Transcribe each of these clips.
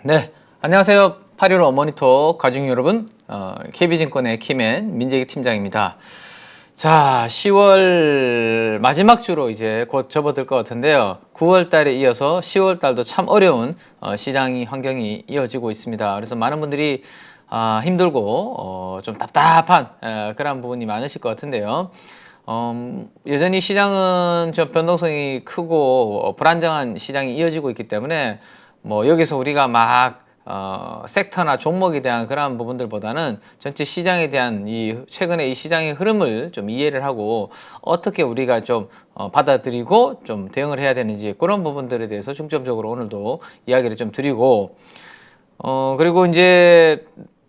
네, 안녕하세요. 8.15 어머니톡 가족 여러분, KB증권의 김앤 민재기 팀장입니다. 자, 10월 마지막 주로 이제 곧 접어들 것 같은데요. 9월 달에 이어서 10월 달도 참 어려운 시장 환경이 이어지고 있습니다. 그래서 많은 분들이 힘들고 좀 답답한 그런 부분이 많으실 것 같은데요. 여전히 시장은 좀 변동성이 크고 불안정한 시장이 이어지고 있기 때문에 뭐 여기서 우리가 막 섹터나 종목에 대한 그러한 부분들보다는 전체 시장에 대한 최근에 이 시장의 흐름을 좀 이해를 하고 어떻게 우리가 좀 받아들이고 좀 대응을 해야 되는지 그런 부분들에 대해서 중점적으로 오늘도 이야기를 좀 드리고 그리고 이제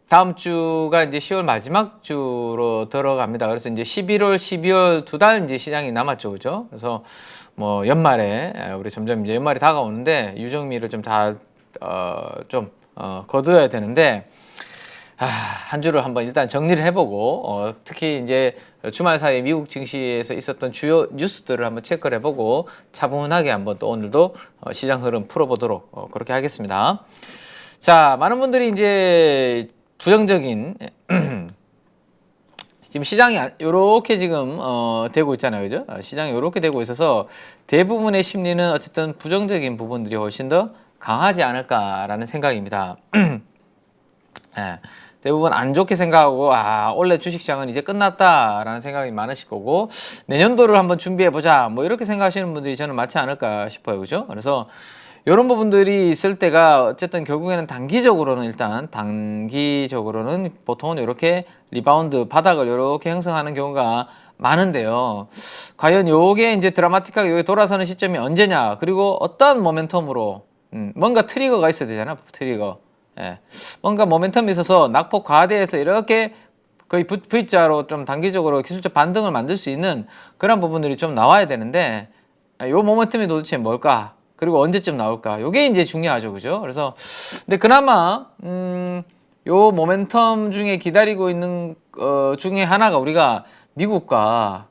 다음 주가 이제 10월 마지막 주로 들어갑니다. 그래서 이제 11월, 12월 두 달 이제 시장이 남았죠, 그죠? 그래서 뭐 연말에 우리 점점 이제 연말이 다가오는데 유정미를 좀 다 거둬야 되는데 한 주를 한번 일단 정리를 해보고 특히 이제 주말 사이 미국 증시에서 있었던 주요 뉴스들을 한번 체크를 해보고 차분하게 한번 또 오늘도 시장 흐름 풀어보도록 그렇게 하겠습니다. 자, 많은 분들이 이제 부정적인 지금 시장이 요렇게 지금 되고 있잖아요, 그죠? 시장이 요렇게 되고 있어서 대부분의 심리는 어쨌든 부정적인 부분들이 훨씬 더 강하지 않을까라는 생각입니다. 예, 대부분 안 좋게 생각하고 올해 주식시장은 이제 끝났다라는 생각이 많으실 거고 내년도를 한번 준비해 보자 뭐 이렇게 생각하시는 분들이 저는 많지 않을까 싶어요, 그죠? 그래서 이런 부분들이 있을 때가 어쨌든 결국에는 단기적으로는 보통은 이렇게 리바운드 바닥을 이렇게 형성하는 경우가 많은데요. 과연 요게 이제 드라마틱하게 요게 돌아서는 시점이 언제냐, 그리고 어떤 모멘텀으로 뭔가 트리거가 있어야 되잖아. 트리거. 예. 뭔가 모멘텀이 있어서 낙폭 과대해서 이렇게 거의 V자로 좀 단기적으로 기술적 반등을 만들 수 있는 그런 부분들이 좀 나와야 되는데 요 모멘텀이 도대체 뭘까? 그리고 언제쯤 나올까? 요게 이제 중요하죠, 그죠? 그래서 근데 그나마 요 모멘텀 중에 기다리고 있는 중에 하나가 우리가 미국과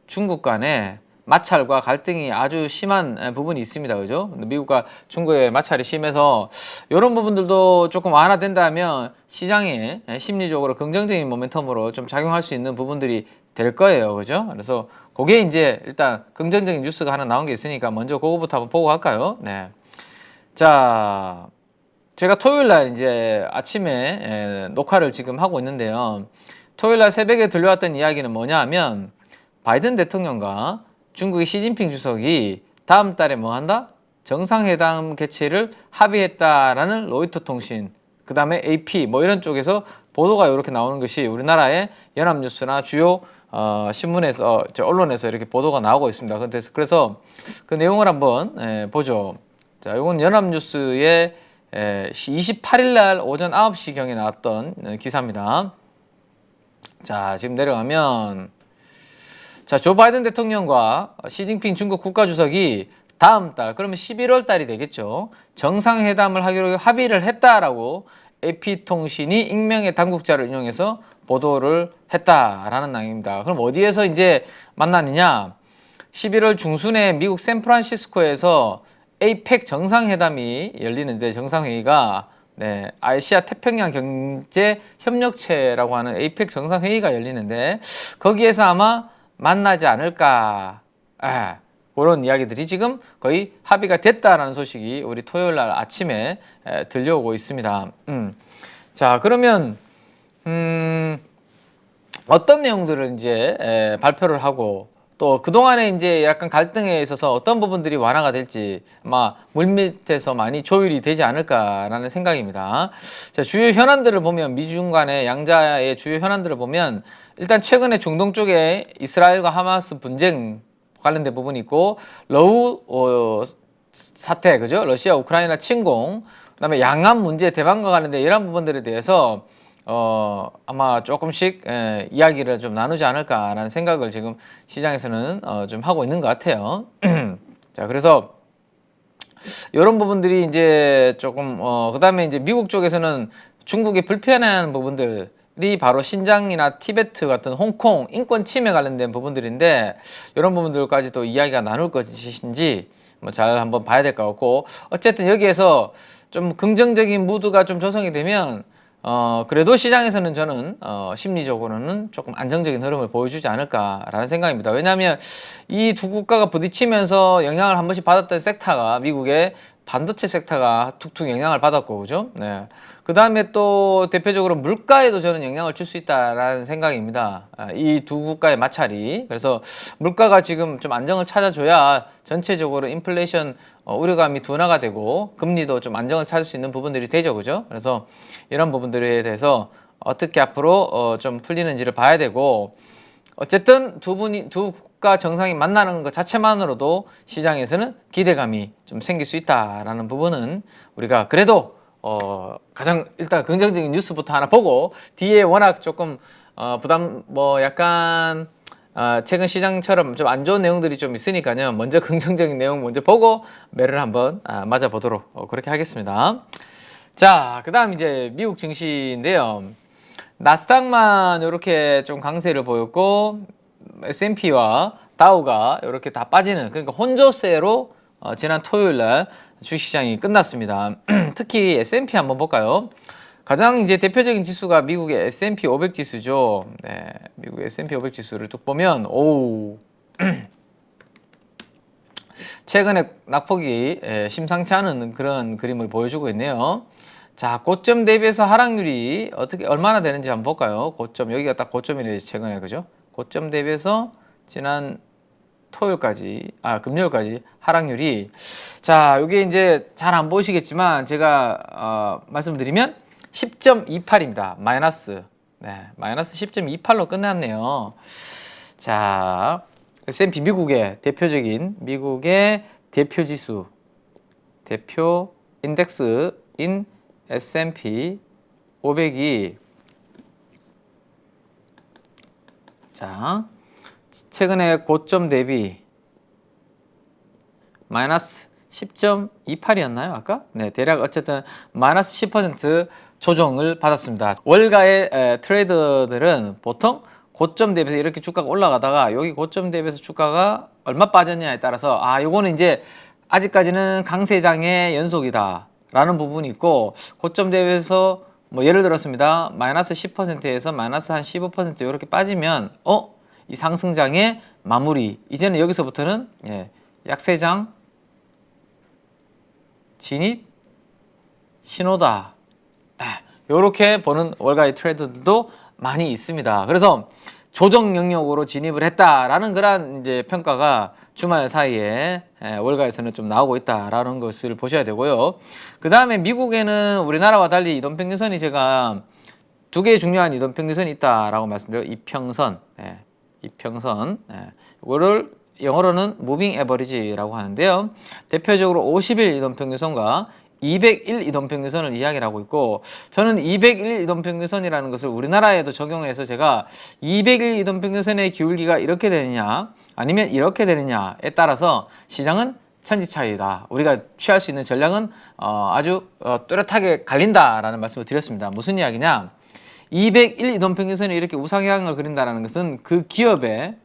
중국 간에 마찰과 갈등이 아주 심한 부분이 있습니다, 그죠? 미국과 중국의 마찰이 심해서 이런 부분들도 조금 완화된다면 시장에 심리적으로 긍정적인 모멘텀으로 좀 작용할 수 있는 부분들이 될 거예요, 그죠? 그래서 그게 이제 일단 긍정적인 뉴스가 하나 나온 게 있으니까 먼저 그거부터 한번 보고 갈까요? 네. 자, 제가 토요일 날 이제 아침에 녹화를 지금 하고 있는데요. 토요일 날 새벽에 들려왔던 이야기는 뭐냐 하면 바이든 대통령과 중국의 시진핑 주석이 다음 달에 뭐 한다? 정상회담 개최를 합의했다라는 로이터 통신, 그 다음에 AP 뭐 이런 쪽에서 보도가 이렇게 나오는 것이 우리나라의 연합뉴스나 주요 신문에서 언론에서 이렇게 보도가 나오고 있습니다. 그래서 그 내용을 한번 보죠. 자, 이건 연합뉴스의 28일 날 오전 9시경에 나왔던 기사입니다. 자, 지금 내려가면 자, 조 바이든 대통령과 시진핑 중국 국가주석이 다음 달, 그러면 11월 달이 되겠죠. 정상회담을 하기로 합의를 했다라고 AP통신이 익명의 당국자를 인용해서 보도를 했다라는 내용입니다. 그럼 어디에서 이제 만나느냐? 11월 중순에 미국 샌프란시스코에서 APEC 정상회담이 열리는데 정상회의가 아시아 태평양 경제 협력체라고 하는 APEC 정상회의가 열리는데 거기에서 아마 만나지 않을까, 그런 이야기들이 지금 거의 합의가 됐다라는 소식이 우리 토요일 날 아침에 들려오고 있습니다. 자, 그러면 어떤 내용들을 이제 발표를 하고 또 그동안에 이제 약간 갈등에 있어서 어떤 부분들이 완화가 될지 아마 물밑에서 많이 조율이 되지 않을까라는 생각입니다. 자, 주요 현안들을 보면 미중 간의 양자의 주요 현안들을 보면 일단 최근에 중동 쪽에 이스라엘과 하마스 분쟁 관련된 부분이 있고 러우 사태, 그죠? 러시아 우크라이나 침공, 그다음에 양안 문제 대만과 관련된 이런 부분들에 대해서 아마 조금씩 이야기를 좀 나누지 않을까라는 생각을 지금 시장에서는 좀 하고 있는 것 같아요. 자, 그래서 이런 부분들이 이제 조금 그다음에 이제 미국 쪽에서는 중국이 불편해하는 부분들이 바로 신장이나 티베트 같은 홍콩 인권 침해 관련된 부분들인데 이런 부분들까지도 이야기가 나눌 것인지 뭐 잘 한번 봐야 될 것 같고 어쨌든 여기에서 좀 긍정적인 무드가 좀 조성이 되면 그래도 시장에서는 저는 심리적으로는 조금 안정적인 흐름을 보여주지 않을까라는 생각입니다. 왜냐하면 이 두 국가가 부딪히면서 영향을 한 번씩 받았던 섹터가 미국의 반도체 섹터가 툭툭 영향을 받았고, 그죠? 네. 그 다음에 또 대표적으로 물가에도 저는 영향을 줄 수 있다라는 생각입니다. 이 두 국가의 마찰이. 그래서 물가가 지금 좀 안정을 찾아줘야 전체적으로 인플레이션 우려감이 둔화가 되고 금리도 좀 안정을 찾을 수 있는 부분들이 되죠, 그죠? 그래서 이런 부분들에 대해서 어떻게 앞으로 좀 풀리는지를 봐야 되고, 어쨌든 두 국가 정상이 만나는 것 자체만으로도 시장에서는 기대감이 좀 생길 수 있다라는 부분은 우리가 그래도 가장 일단 긍정적인 뉴스부터 하나 보고 뒤에 워낙 조금 부담 약간 최근 시장처럼 좀 안 좋은 내용들이 좀 있으니까요. 먼저 긍정적인 내용 먼저 보고 매를 한번 맞아 보도록 그렇게 하겠습니다. 자, 그다음 이제 미국 증시인데요. 나스닥만 이렇게 좀 강세를 보였고 S&P와 다우가 이렇게 다 빠지는, 그러니까 혼조세로 지난 토요일날 주식시장이 끝났습니다. 특히 S&P 한번 볼까요? 가장 이제 대표적인 지수가 미국의 S&P 500 지수죠. 네, 미국 S&P 500 지수를 쭉 보면 최근에 낙폭이 심상치 않은 그런 그림을 보여주고 있네요. 자, 고점 대비해서 하락률이 얼마나 되는지 한번 볼까요? 고점, 여기가 딱 고점이네요, 최근에, 그죠? 고점 대비해서 지난 금요일까지 하락률이, 자, 이게 이제 잘 안 보이시겠지만 제가 말씀드리면 10.28입니다. 마이너스. 네, 마이너스 10.28로 끝났네요. 자, S&P 미국의 대표 지수, 대표 인덱스인 S&P 500이 자, 최근에 고점 대비 마이너스 10.28이었나요? 아까? 네, 대략 어쨌든 마이너스 10% 조정을 받았습니다. 월가의 트레이더들은 보통 고점 대비해서 이렇게 주가가 올라가다가 여기 고점 대비해서 주가가 얼마 빠졌냐에 따라서 요거는 이제 아직까지는 강세장의 연속이다 라는 부분이 있고, 고점 대비해서 뭐 예를 들었습니다. 마이너스 10%에서 마이너스 한 15% 이렇게 빠지면 이 상승장의 마무리, 이제는 여기서부터는 약세장 진입 신호다, 이렇게 보는 월가의 트레이더들도 많이 있습니다. 그래서 조정 영역으로 진입을 했다라는 그런 이제 평가가 주말 사이에 월가에서는 좀 나오고 있다라는 것을 보셔야 되고요. 그 다음에 미국에는 우리나라와 달리 이동평균선이 제가 두 개의 중요한 이동평균선이 있다라고 말씀드려요. 이평선, 이평선, 이거를 영어로는 무빙 에버리지라고 하는데요. 대표적으로 50일 이동평균선과 201 이동평균선을 이야기를 하고 있고, 저는 201 이동평균선이라는 것을 우리나라에도 적용해서 제가 201 이동평균선의 기울기가 이렇게 되느냐 아니면 이렇게 되느냐에 따라서 시장은 천지차이다, 우리가 취할 수 있는 전략은 아주 뚜렷하게 갈린다라는 말씀을 드렸습니다. 무슨 이야기냐, 201 이동평균선이 이렇게 우상향을 그린다는 것은 그 기업에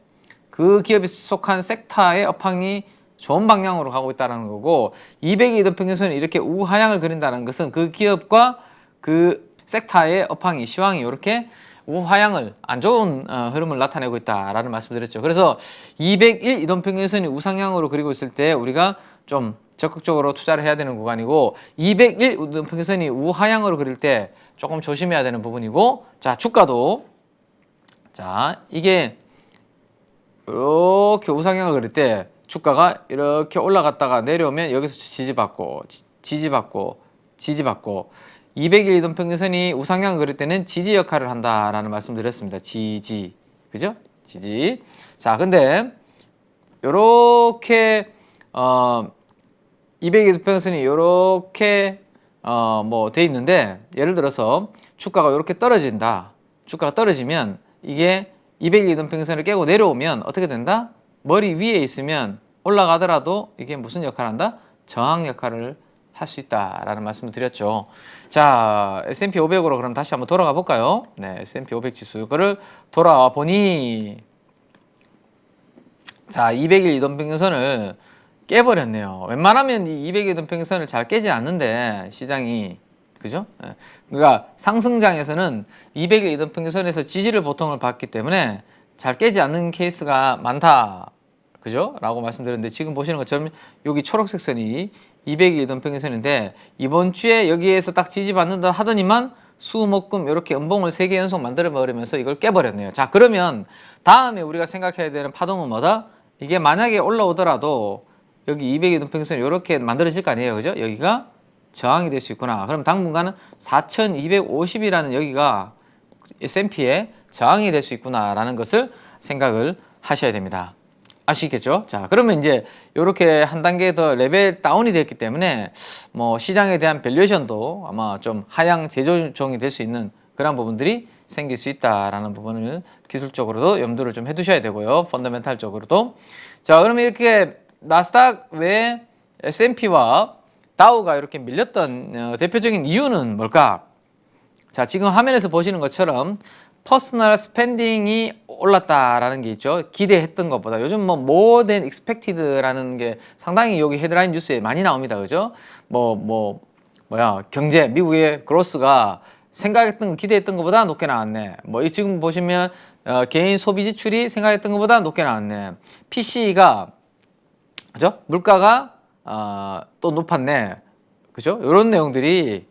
속한 섹터의 업황이 좋은 방향으로 가고 있다는 거고, 200의 이동평균선이 이렇게 우하향을 그린다는 것은 그 기업과 그 섹터의 업황이, 시황이 이렇게 우하향을, 안 좋은 흐름을 나타내고 있다라는 말씀을 드렸죠. 그래서 201 이동평균선이 우상향으로 그리고 있을 때 우리가 좀 적극적으로 투자를 해야 되는 구간이고, 201 이동평균선이 우하향으로 그릴 때 조금 조심해야 되는 부분이고, 자, 주가도 이게 이렇게 우상향을 그릴 때 주가가 이렇게 올라갔다가 내려오면 여기서 지지받고 200일 이동평균선이 우상향을 그릴 때는 지지 역할을 한다라는 말씀 드렸습니다. 지지, 그죠? 지지. 자, 근데 요렇게 200일 이동평균선이 요렇게 돼 있는데, 예를 들어서 주가가 이렇게 떨어진다. 주가가 떨어지면 이게 200일 이동평균선을 깨고 내려오면 어떻게 된다? 머리 위에 있으면 올라가더라도 이게 무슨 역할을 한다? 저항 역할을 할 수 있다라는 말씀을 드렸죠. 자, S&P 500으로 그럼 다시 한번 돌아가 볼까요? 네, S&P 500 지수 이거를 돌아와 보니, 자, 200일 이동평균선을 깨버렸네요. 웬만하면 이 200일 이동평균선을 잘 깨지 않는데 시장이 그죠? 예. 그러니까 상승장에서는 200일 이동평균선에서 지지를 보통을 받기 때문에 잘 깨지 않는 케이스가 많다. 그죠? 라고 말씀드렸는데 지금 보시는 것처럼 여기 초록색 선이 200일 이동평균선인데 이번 주에 여기에서 딱 지지받는다 하더니만 수목금 이렇게 음봉을 3개 연속 만들어 버리면서 이걸 깨버렸네요. 자, 그러면 다음에 우리가 생각해야 되는 파동은 뭐다? 이게 만약에 올라오더라도 여기 200일 이동평균선이 이렇게 만들어질 거 아니에요. 그죠? 여기가 저항이 될 수 있구나. 그럼 당분간은 4250이라는 여기가 S&P의 저항이 될 수 있구나라는 것을 생각을 하셔야 됩니다. 아시겠죠? 자, 그러면 이제 이렇게 한 단계 더 레벨 다운이 됐기 때문에 뭐 시장에 대한 밸류에이션도 아마 좀 하향 재조정이 될 수 있는 그런 부분들이 생길 수 있다라는 부분을 기술적으로도 염두를 좀 해두셔야 되고요. 펀더멘탈적으로도. 자, 그러면 이렇게 나스닥 외에 S&P와 다우가 이렇게 밀렸던 대표적인 이유는 뭘까? 자, 지금 화면에서 보시는 것처럼 퍼스널 스펜딩이 올랐다라는 게 있죠. 기대했던 것보다. 요즘 뭐 more than expected라는 게 상당히 여기 헤드라인 뉴스에 많이 나옵니다. 그죠? 경제, 미국의 그로스가 생각했던, 기대했던 것보다 높게 나왔네. 뭐 지금 보시면 개인 소비 지출이 생각했던 것보다 높게 나왔네. PC가 그죠? 물가가 또 높았네. 그죠? 이런 내용들이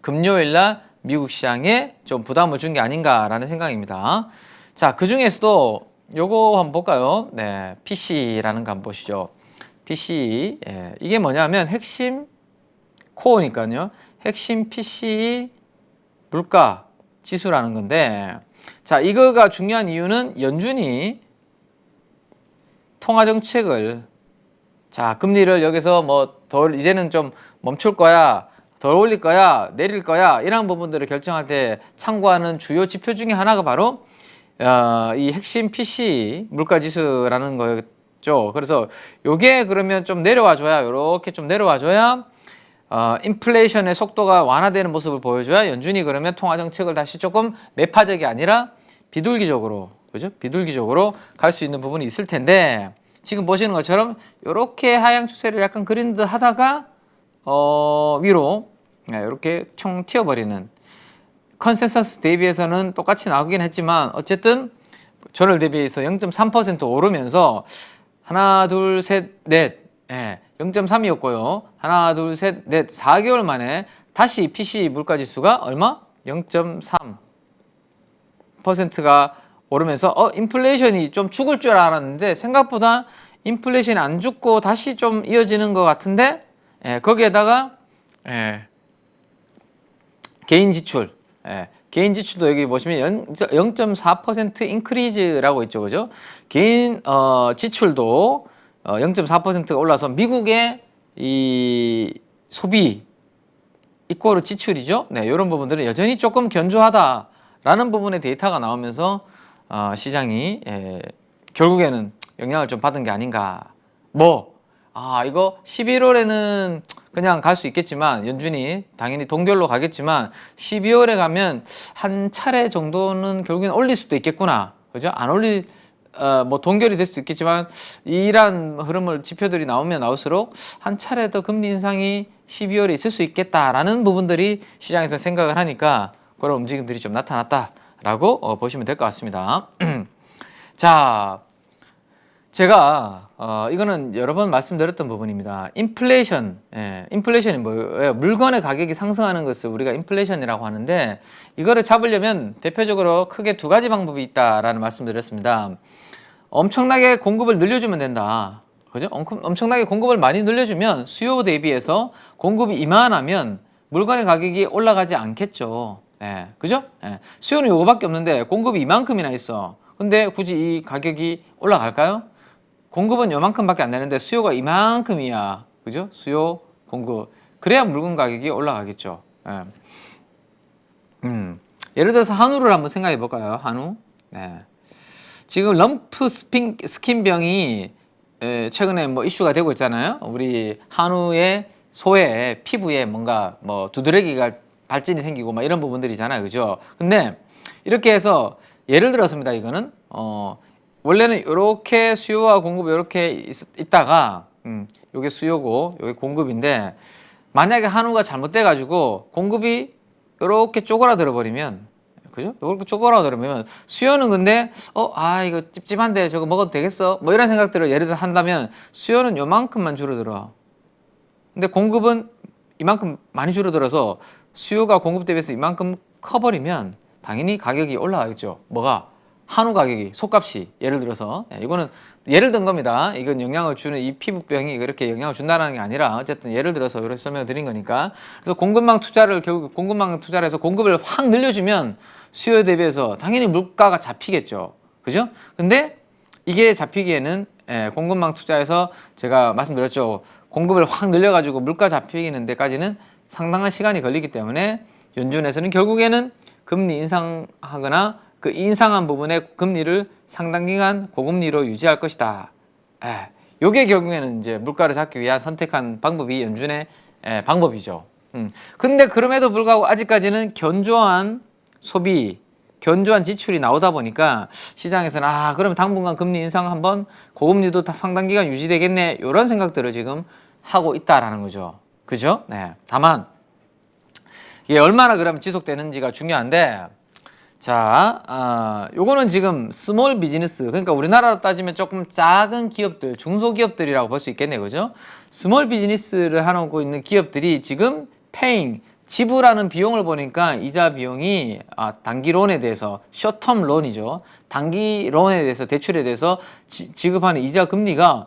금요일날 미국 시장에 좀 부담을 준 게 아닌가라는 생각입니다. 자, 그 중에서도 요거 한번 볼까요? 네, PC라는 거 한번 보시죠. PC, 예, 이게 뭐냐면 핵심 코어니까요. 핵심 PC 물가 지수라는 건데, 자, 이거가 중요한 이유는 연준이 통화 정책을 자, 금리를 여기서 뭐 덜 이제는 좀 멈출 거야, 덜 올릴 거야, 내릴 거야 이런 부분들을 결정할 때 참고하는 주요 지표 중에 하나가 바로 이 핵심 PC 물가 지수라는 거였죠. 그래서 요게 그러면 좀 내려와 줘야 이렇게 좀 내려와 줘야 인플레이션의 속도가 완화되는 모습을 보여줘야 연준이 그러면 통화 정책을 다시 조금 매파적이 아니라 비둘기적으로 그죠? 비둘기적으로 갈 수 있는 부분이 있을 텐데. 지금 보시는 것처럼 이렇게 하향 추세를 약간 그린 듯 하다가 위로 이렇게 총 튀어버리는 컨센서스 대비해서는 똑같이 나오긴 했지만 어쨌든 전월 대비해서 0.3% 오르면서 하나 둘 셋 넷 0.3이었고요. 하나 둘 셋 넷 4개월 만에 다시 PC 물가지수가 얼마? 0.3%가 오르면서 인플레이션이 좀 죽을 줄 알았는데 생각보다 인플레이션이 안 죽고 다시 좀 이어지는 것 같은데 거기에다가 개인 지출 개인 지출도 여기 보시면 0.4% 인크리즈라고 있죠. 그죠? 개인 지출도 0.4%가 올라서 미국의 이 소비 이꼬르 지출이죠. 네, 이런 부분들은 여전히 조금 견조하다라는 부분의 데이터가 나오면서 시장이 결국에는 영향을 좀 받은 게 아닌가. 이거 11월에는 그냥 갈 수 있겠지만 연준이 당연히 동결로 가겠지만 12월에 가면 한 차례 정도는 결국엔 올릴 수도 있겠구나. 그죠? 안 올릴 동결이 될 수도 있겠지만 이러한 흐름을 지표들이 나오면 나올수록 한 차례 더 금리 인상이 12월에 있을 수 있겠다라는 부분들이 시장에서 생각을 하니까 그런 움직임들이 좀 나타났다라고 보시면 될 것 같습니다. 자, 제가 이거는 여러 번 말씀드렸던 부분입니다. 인플레이션, 인플레이션이 뭐예요? 물건의 가격이 상승하는 것을 우리가 인플레이션이라고 하는데 이거를 잡으려면 대표적으로 크게 두 가지 방법이 있다라는 말씀드렸습니다. 엄청나게 공급을 늘려주면 된다. 그죠? 엄청나게 공급을 많이 늘려주면 수요 대비해서 공급이 이만하면 물건의 가격이 올라가지 않겠죠. 그죠? 수요는 이거밖에 없는데 공급이 이만큼이나 있어. 근데 굳이 이 가격이 올라갈까요? 공급은 요만큼밖에 안 되는데 수요가 이만큼이야. 그죠? 수요, 공급. 그래야 물건 가격이 올라가겠죠. 예를 들어서 한우를 한번 생각해 볼까요? 한우. 지금 럼프 스킨병이 최근에 뭐 이슈가 되고 있잖아요. 우리 한우의 소의 피부에 뭔가 뭐 두드러기가 발진이 생기고 막 이런 부분들이잖아요. 그죠? 근데 이렇게 해서 예를 들었습니다. 이거는 원래는 이렇게 수요와 공급이 이렇게 있다가 요게 수요고 요게 공급인데 만약에 한우가 잘못돼 가지고 공급이 이렇게 쪼그라들어 버리면 그죠? 이렇게 쪼그라들어 버리면 수요는 근데 이거 찝찝한데 저거 먹어도 되겠어? 뭐 이런 생각들을 예를 들어 한다면 수요는 요만큼만 줄어들어. 근데 공급은 이만큼 많이 줄어들어서 수요가 공급 대비해서 이만큼 커버리면 당연히 가격이 올라가겠죠. 뭐가? 한우 가격이, 속값이 예를 들어서 이거는 예를 든 겁니다. 이건 영향을 주는 이 피부병이 이렇게 영향을 준다는 게 아니라 어쨌든 예를 들어서 이렇게 설명을 드린 거니까. 그래서 공급망 투자를 결국 공급망 투자를 해서 공급을 확 늘려주면 수요 대비해서 당연히 물가가 잡히겠죠. 그죠? 근데 이게 잡히기에는 공급망 투자에서 제가 말씀드렸죠. 공급을 확 늘려가지고 물가 잡히는 데까지는 상당한 시간이 걸리기 때문에 연준에서는 결국에는 금리 인상하거나 그 인상한 부분의 금리를 상당 기간 고금리로 유지할 것이다. 요게 결국에는 이제 물가를 잡기 위한 선택한 방법이 연준의 방법이죠. 근데 그럼에도 불구하고 아직까지는 견조한 소비, 견조한 지출이 나오다 보니까 시장에서는 그럼 당분간 금리 인상 한번 고금리도 상당 기간 유지되겠네 이런 생각들을 지금 하고 있다라는 거죠. 그죠? 네. 다만 이게 얼마나 그러면 지속되는지가 중요한데 요거는 지금 스몰 비즈니스, 그러니까 우리나라로 따지면 조금 작은 기업들, 중소기업들이라고 볼 수 있겠네요. 그죠? 스몰 비즈니스를 하고 있는 기업들이 지금 페잉, 지불하는 비용을 보니까 이자 비용이 단기 론에 대해서 숏텀 론이죠. 단기 론에 대해서 대출에 대해서 지급하는 이자 금리가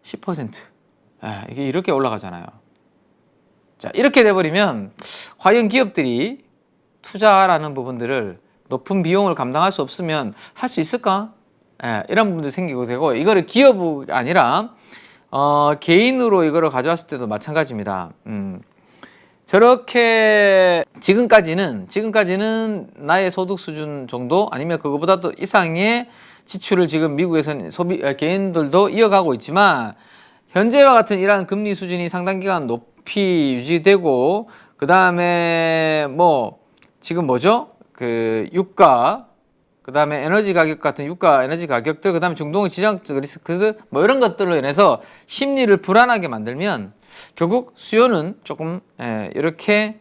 10%. 이게 이렇게 올라가잖아요. 자, 이렇게 돼버리면 과연 기업들이 투자라는 부분들을 높은 비용을 감당할 수 없으면 할 수 있을까? 이런 부분도 생기고 되고 이거를 기업이 아니라 개인으로 이거를 가져왔을 때도 마찬가지입니다. 저렇게 지금까지는 나의 소득 수준 정도 아니면 그거보다도 이상의 지출을 지금 미국에서는 개인들도 이어가고 있지만 현재와 같은 이러한 금리 수준이 상당 기간 높이 유지되고 그 다음에 지금 그 유가, 그 다음에 에너지 가격 같은 유가, 에너지 가격들, 그 다음에 중동의 지정적 리스크, 이런 것들로 인해서 심리를 불안하게 만들면 결국 수요는 조금 이렇게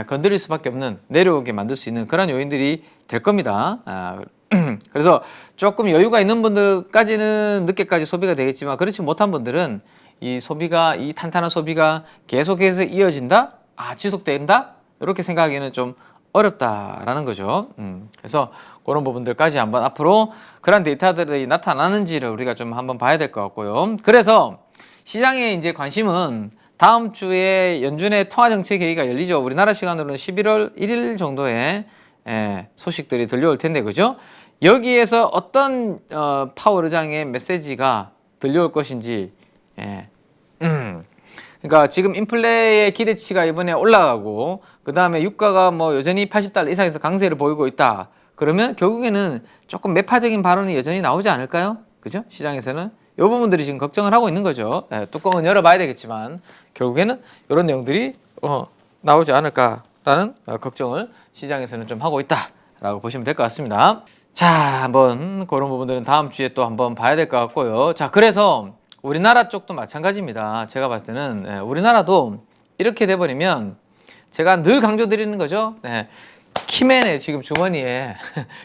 건드릴 수밖에 없는, 내려오게 만들 수 있는 그런 요인들이 될 겁니다. 그래서 조금 여유가 있는 분들까지는 늦게까지 소비가 되겠지만 그렇지 못한 분들은 이 탄탄한 소비가 계속해서 이어진다? 지속된다? 이렇게 생각하기는 좀 어렵다라는 거죠. 그래서 그런 부분들까지 한번 앞으로 그런 데이터들이 나타나는지를 우리가 좀 한번 봐야 될 것 같고요. 그래서 시장의 이제 관심은 다음 주에 연준의 통화정책 회의가 열리죠. 우리나라 시간으로는 11월 1일 정도에 소식들이 들려올 텐데, 그죠? 여기에서 어떤 파월 의장의 메시지가 들려올 것인지, 그러니까 지금 인플레의 기대치가 이번에 올라가고 그 다음에 유가가 여전히 80달러 이상에서 강세를 보이고 있다. 그러면 결국에는 조금 매파적인 발언이 여전히 나오지 않을까요? 그죠? 시장에서는 이 부분들이 지금 걱정을 하고 있는 거죠. 뚜껑은 열어봐야 되겠지만 결국에는 이런 내용들이 나오지 않을까라는 걱정을 시장에서는 좀 하고 있다라고 보시면 될 것 같습니다. 자, 한번 그런 부분들은 다음 주에 또 한번 봐야 될 것 같고요. 자, 그래서 우리나라 쪽도 마찬가지입니다. 제가 봤을 때는 우리나라도 이렇게 돼버리면 제가 늘 강조드리는 거죠. 키맨의 지금 주머니에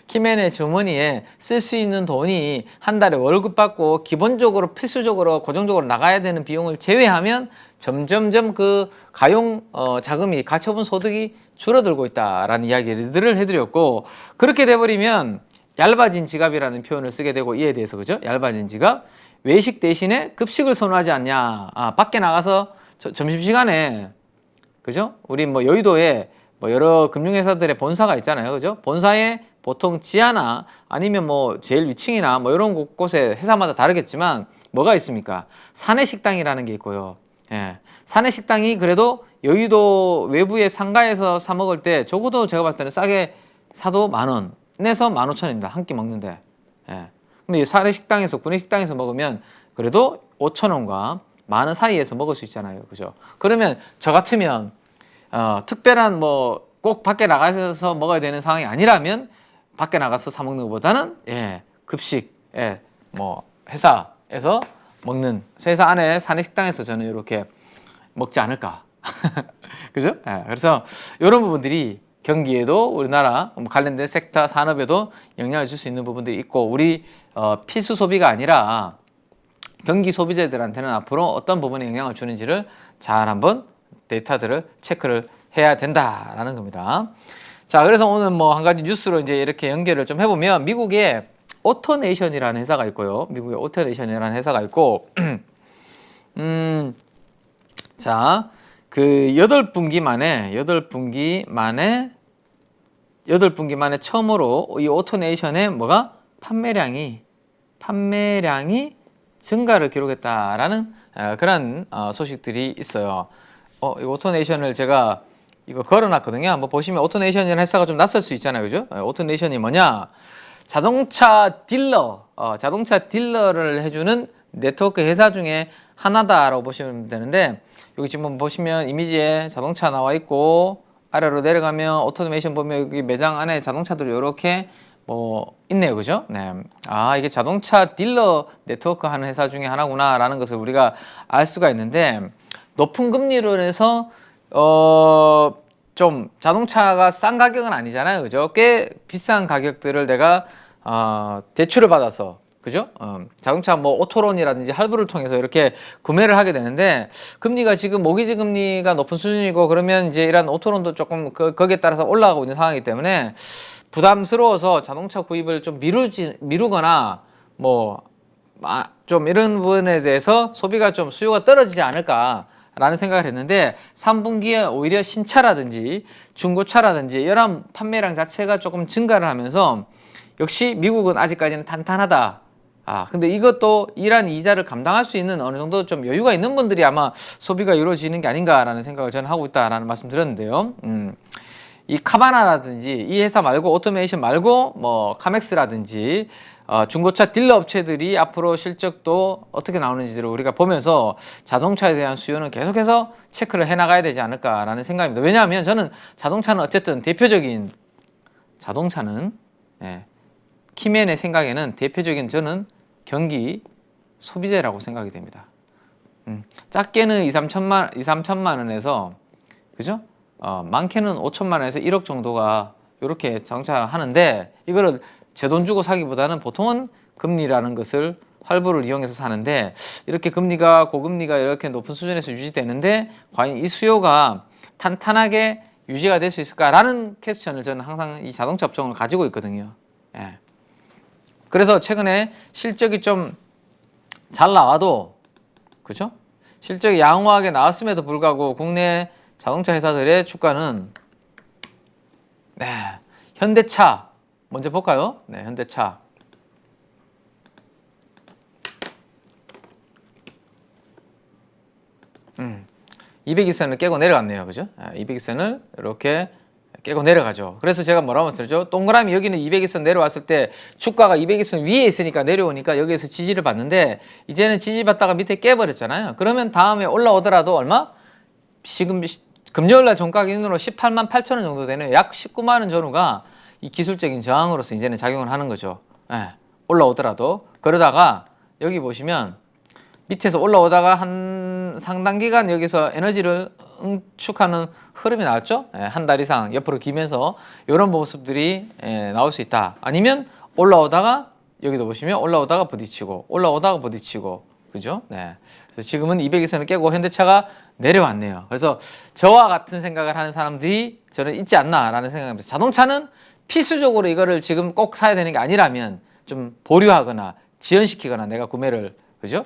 키맨의 주머니에 쓸 수 있는 돈이 한 달에 월급 받고 기본적으로 필수적으로 고정적으로 나가야 되는 비용을 제외하면 점점점 그 가용 자금이 가처분 소득이 줄어들고 있다라는 이야기들을 해드렸고, 그렇게 돼버리면 얇아진 지갑이라는 표현을 쓰게 되고, 이에 대해서 그죠? 얇아진 지갑, 외식 대신에 급식을 선호하지 않냐. 밖에 나가서 점심시간에 그죠? 우리 여의도에 여러 금융회사들의 본사가 있잖아요. 그죠? 본사에 보통 지하나 아니면 제일 위층이나 이런 곳곳에 회사마다 다르겠지만 뭐가 있습니까? 사내식당이라는 게 있고요. 사내식당이 그래도 여의도 외부의 상가에서 사 먹을 때 적어도 제가 봤을 때는 싸게 사도 10,000원에서 15,000원입니다. 한 끼 먹는데. 근데 사내식당에서 구내식당에서 먹으면 그래도 5,000원과 10,000원 사이에서 먹을 수 있잖아요. 그죠? 그러면 저 같으면 특별한 꼭 밖에 나가서 먹어야 되는 상황이 아니라면 밖에 나가서 사 먹는 것보다는 급식 뭐 회사에서 먹는 회사 안에 사내 식당에서 저는 이렇게 먹지 않을까. 그죠? 그래서 이런 부분들이 경기에도 우리나라 관련된 섹터 산업에도 영향을 줄 수 있는 부분들이 있고 우리 필수 소비가 아니라 경기 소비자들한테는 앞으로 어떤 부분에 영향을 주는지를 잘 한번 데이터들을 체크를 해야 된다라는 겁니다. 자, 그래서 오늘 뭐 한 가지 뉴스로 이제 이렇게 연결을 좀 해보면 미국의 오토네이션이라는 회사가 있고요. 미국의 오토네이션이라는 회사가 있고, 자, 그 8분기 만에 처음으로 이 오토네이션의 뭐가 판매량이 증가를 기록했다라는 그런 소식들이 있어요. 이 오토네이션을 제가 이거 걸어놨거든요. 한번 보시면 오토네이션이라는 회사가 좀 낯설 수 있잖아요, 그죠? 오토네이션이 뭐냐? 자동차 딜러를 해주는 네트워크 회사 중에 하나다라고 보시면 되는데 여기 지금 보시면 이미지에 자동차 나와 있고 아래로 내려가면 오토메이션 보면 여기 매장 안에 자동차들이 이렇게 뭐 있네요, 그죠? 네. 이게 자동차 딜러 네트워크 하는 회사 중에 하나구나라는 것을 우리가 알 수가 있는데 높은 금리로 해서 좀 자동차가 싼 가격은 아니잖아요, 그죠? 꽤 비싼 가격들을 내가 대출을 받아서 그죠? 자동차 뭐 오토론이라든지 할부를 통해서 이렇게 구매를 하게 되는데 금리가 지금 모기지 금리가 높은 수준이고 그러면 이제 이런 오토론도 조금 거기에 따라서 올라가고 있는 상황이기 때문에 부담스러워서 자동차 구입을 좀 미루거나 뭐 좀 이런 부분에 대해서 소비가 좀 수요가 떨어지지 않을까라는 생각을 했는데 3분기에 오히려 신차라든지 중고차라든지 이런 판매량 자체가 조금 증가를 하면서 역시 미국은 아직까지는 탄탄하다. 근데 이것도 이란 이자를 감당할 수 있는 어느 정도 좀 여유가 있는 분들이 아마 소비가 이루어지는 게 아닌가라는 생각을 저는 하고 있다라는 말씀 드렸는데요. 이 카바나라든지 이 회사 말고 오토메이션 말고 뭐 카맥스라든지 중고차 딜러 업체들이 앞으로 실적도 어떻게 나오는지를 우리가 보면서 자동차에 대한 수요는 계속해서 체크를 해나가야 되지 않을까라는 생각입니다. 왜냐하면 저는 자동차는 어쨌든 키맨의 생각에는 대표적인 저는 경기 소비재라고 생각이 됩니다. 작게는 2,3천만 원에서 그죠? 많게는 5천만 원에서 1억 정도가 이렇게 자동차 하는데 이거를 제 돈 주고 사기보다는 보통은 금리라는 것을 할부를 이용해서 사는데 이렇게 고금리가 이렇게 높은 수준에서 유지되는데 과연 이 수요가 탄탄하게 유지가 될 수 있을까라는 퀘스천을 저는 항상 이 자동차 업종을 가지고 있거든요. 그래서 최근에 실적이 좀 잘 나와도 그죠? 실적이 양호하게 나왔음에도 불구하고 국내 자동차 회사들의 주가는 현대차 먼저 볼까요? 현대차 200일선을 깨고 내려갔네요, 그죠? 200일선을 이렇게 깨고 내려가죠. 그래서 제가 뭐라고 말씀드렸죠? 동그라미 여기는 200일선 내려왔을 때 주가가 200일선 위에 있으니까 내려오니까 여기에서 지지를 받는데 이제는 지지받다가 밑에 깨버렸잖아요. 그러면 다음에 올라오더라도 얼마? 지금 금요일날 종가 기준으로 18만 8천 원 정도 되는 약 19만 원 전후가 이 기술적인 저항으로서 이제는 작용을 하는 거죠. 올라오더라도. 그러다가 여기 보시면 밑에서 올라오다가 한 상당 기간 여기서 에너지를 응축하는 흐름이 나왔죠. 한 달 이상 옆으로 기면서 이런 모습들이 나올 수 있다. 아니면 올라오다가 여기도 보시면 올라오다가 부딪히고 그죠? 그래서 지금은 200일선을 깨고 현대차가 내려왔네요. 그래서 저와 같은 생각을 하는 사람들이 저는 있지 않나라는 생각입니다. 자동차는 필수적으로 이거를 지금 꼭 사야 되는 게 아니라면 좀 보류하거나 지연시키거나 내가 구매를 그죠?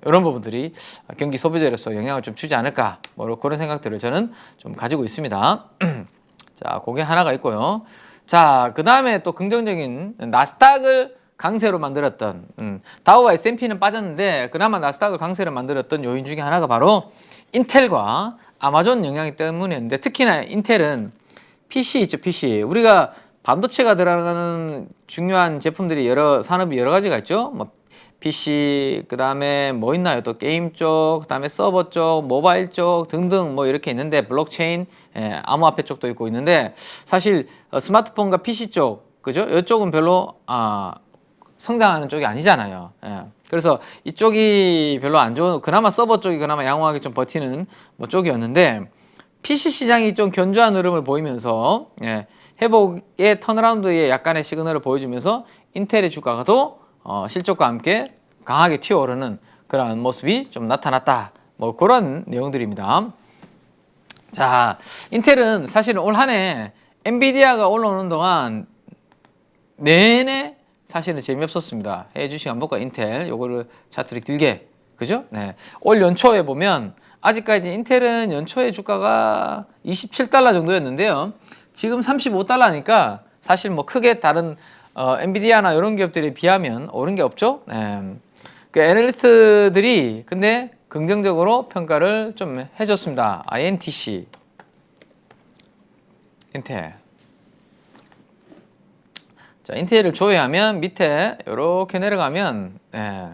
이런 부분들이 경기 소비재로서 영향을 좀 주지 않을까 뭐 그런 생각들을 저는 좀 가지고 있습니다. 자, 그게 하나가 있고요. 자, 그 다음에 또 긍정적인 나스닥을 강세로 만들었던 다우와 S&P는 빠졌는데 그나마 나스닥을 강세로 만들었던 요인 중에 하나가 바로 인텔과 아마존 영향이 때문이었는데 특히나 인텔은 PC 있죠, PC. 우리가 반도체가 들어가는 중요한 제품들이 산업이 여러 가지가 있죠. 뭐 PC, 그 다음에 뭐 있나요? 또 게임 쪽, 그 다음에 서버 쪽, 모바일 쪽 등등 뭐 이렇게 있는데 블록체인, 암호화폐 쪽도 있고 있는데 사실 스마트폰과 PC 쪽, 그죠? 이쪽은 별로 성장하는 쪽이 아니잖아요. 예. 그래서 이쪽이 별로 안 좋은, 그나마 서버 쪽이 그나마 양호하게 좀 버티는 뭐 쪽이었는데, PC 시장이 좀 견조한 흐름을 보이면서, 예, 회복의 턴어라운드의 약간의 시그널을 보여주면서 인텔의 주가가도 실적과 함께 강하게 튀어오르는 그런 모습이 좀 나타났다. 뭐 그런 내용들입니다. 자, 인텔은 사실은 올 한 해 엔비디아가 올라오는 동안 내내 사실은 재미없었습니다. 해주식 한번볼까 인텔 요거를 차트를 길게, 그죠? 네. 올 연초에 보면 아직까지 인텔은 연초에 주가가 27달러 정도였는데요. 지금 35달러니까 사실 뭐 크게 다른 엔비디아나 이런 기업들에 비하면 오른 게 없죠. 네. 그 애널리스트들이 근데 긍정적으로 평가를 좀 해줬습니다. INTC, 인텔. 자, 인텔을 조회하면 밑에 이렇게 내려가면, 예,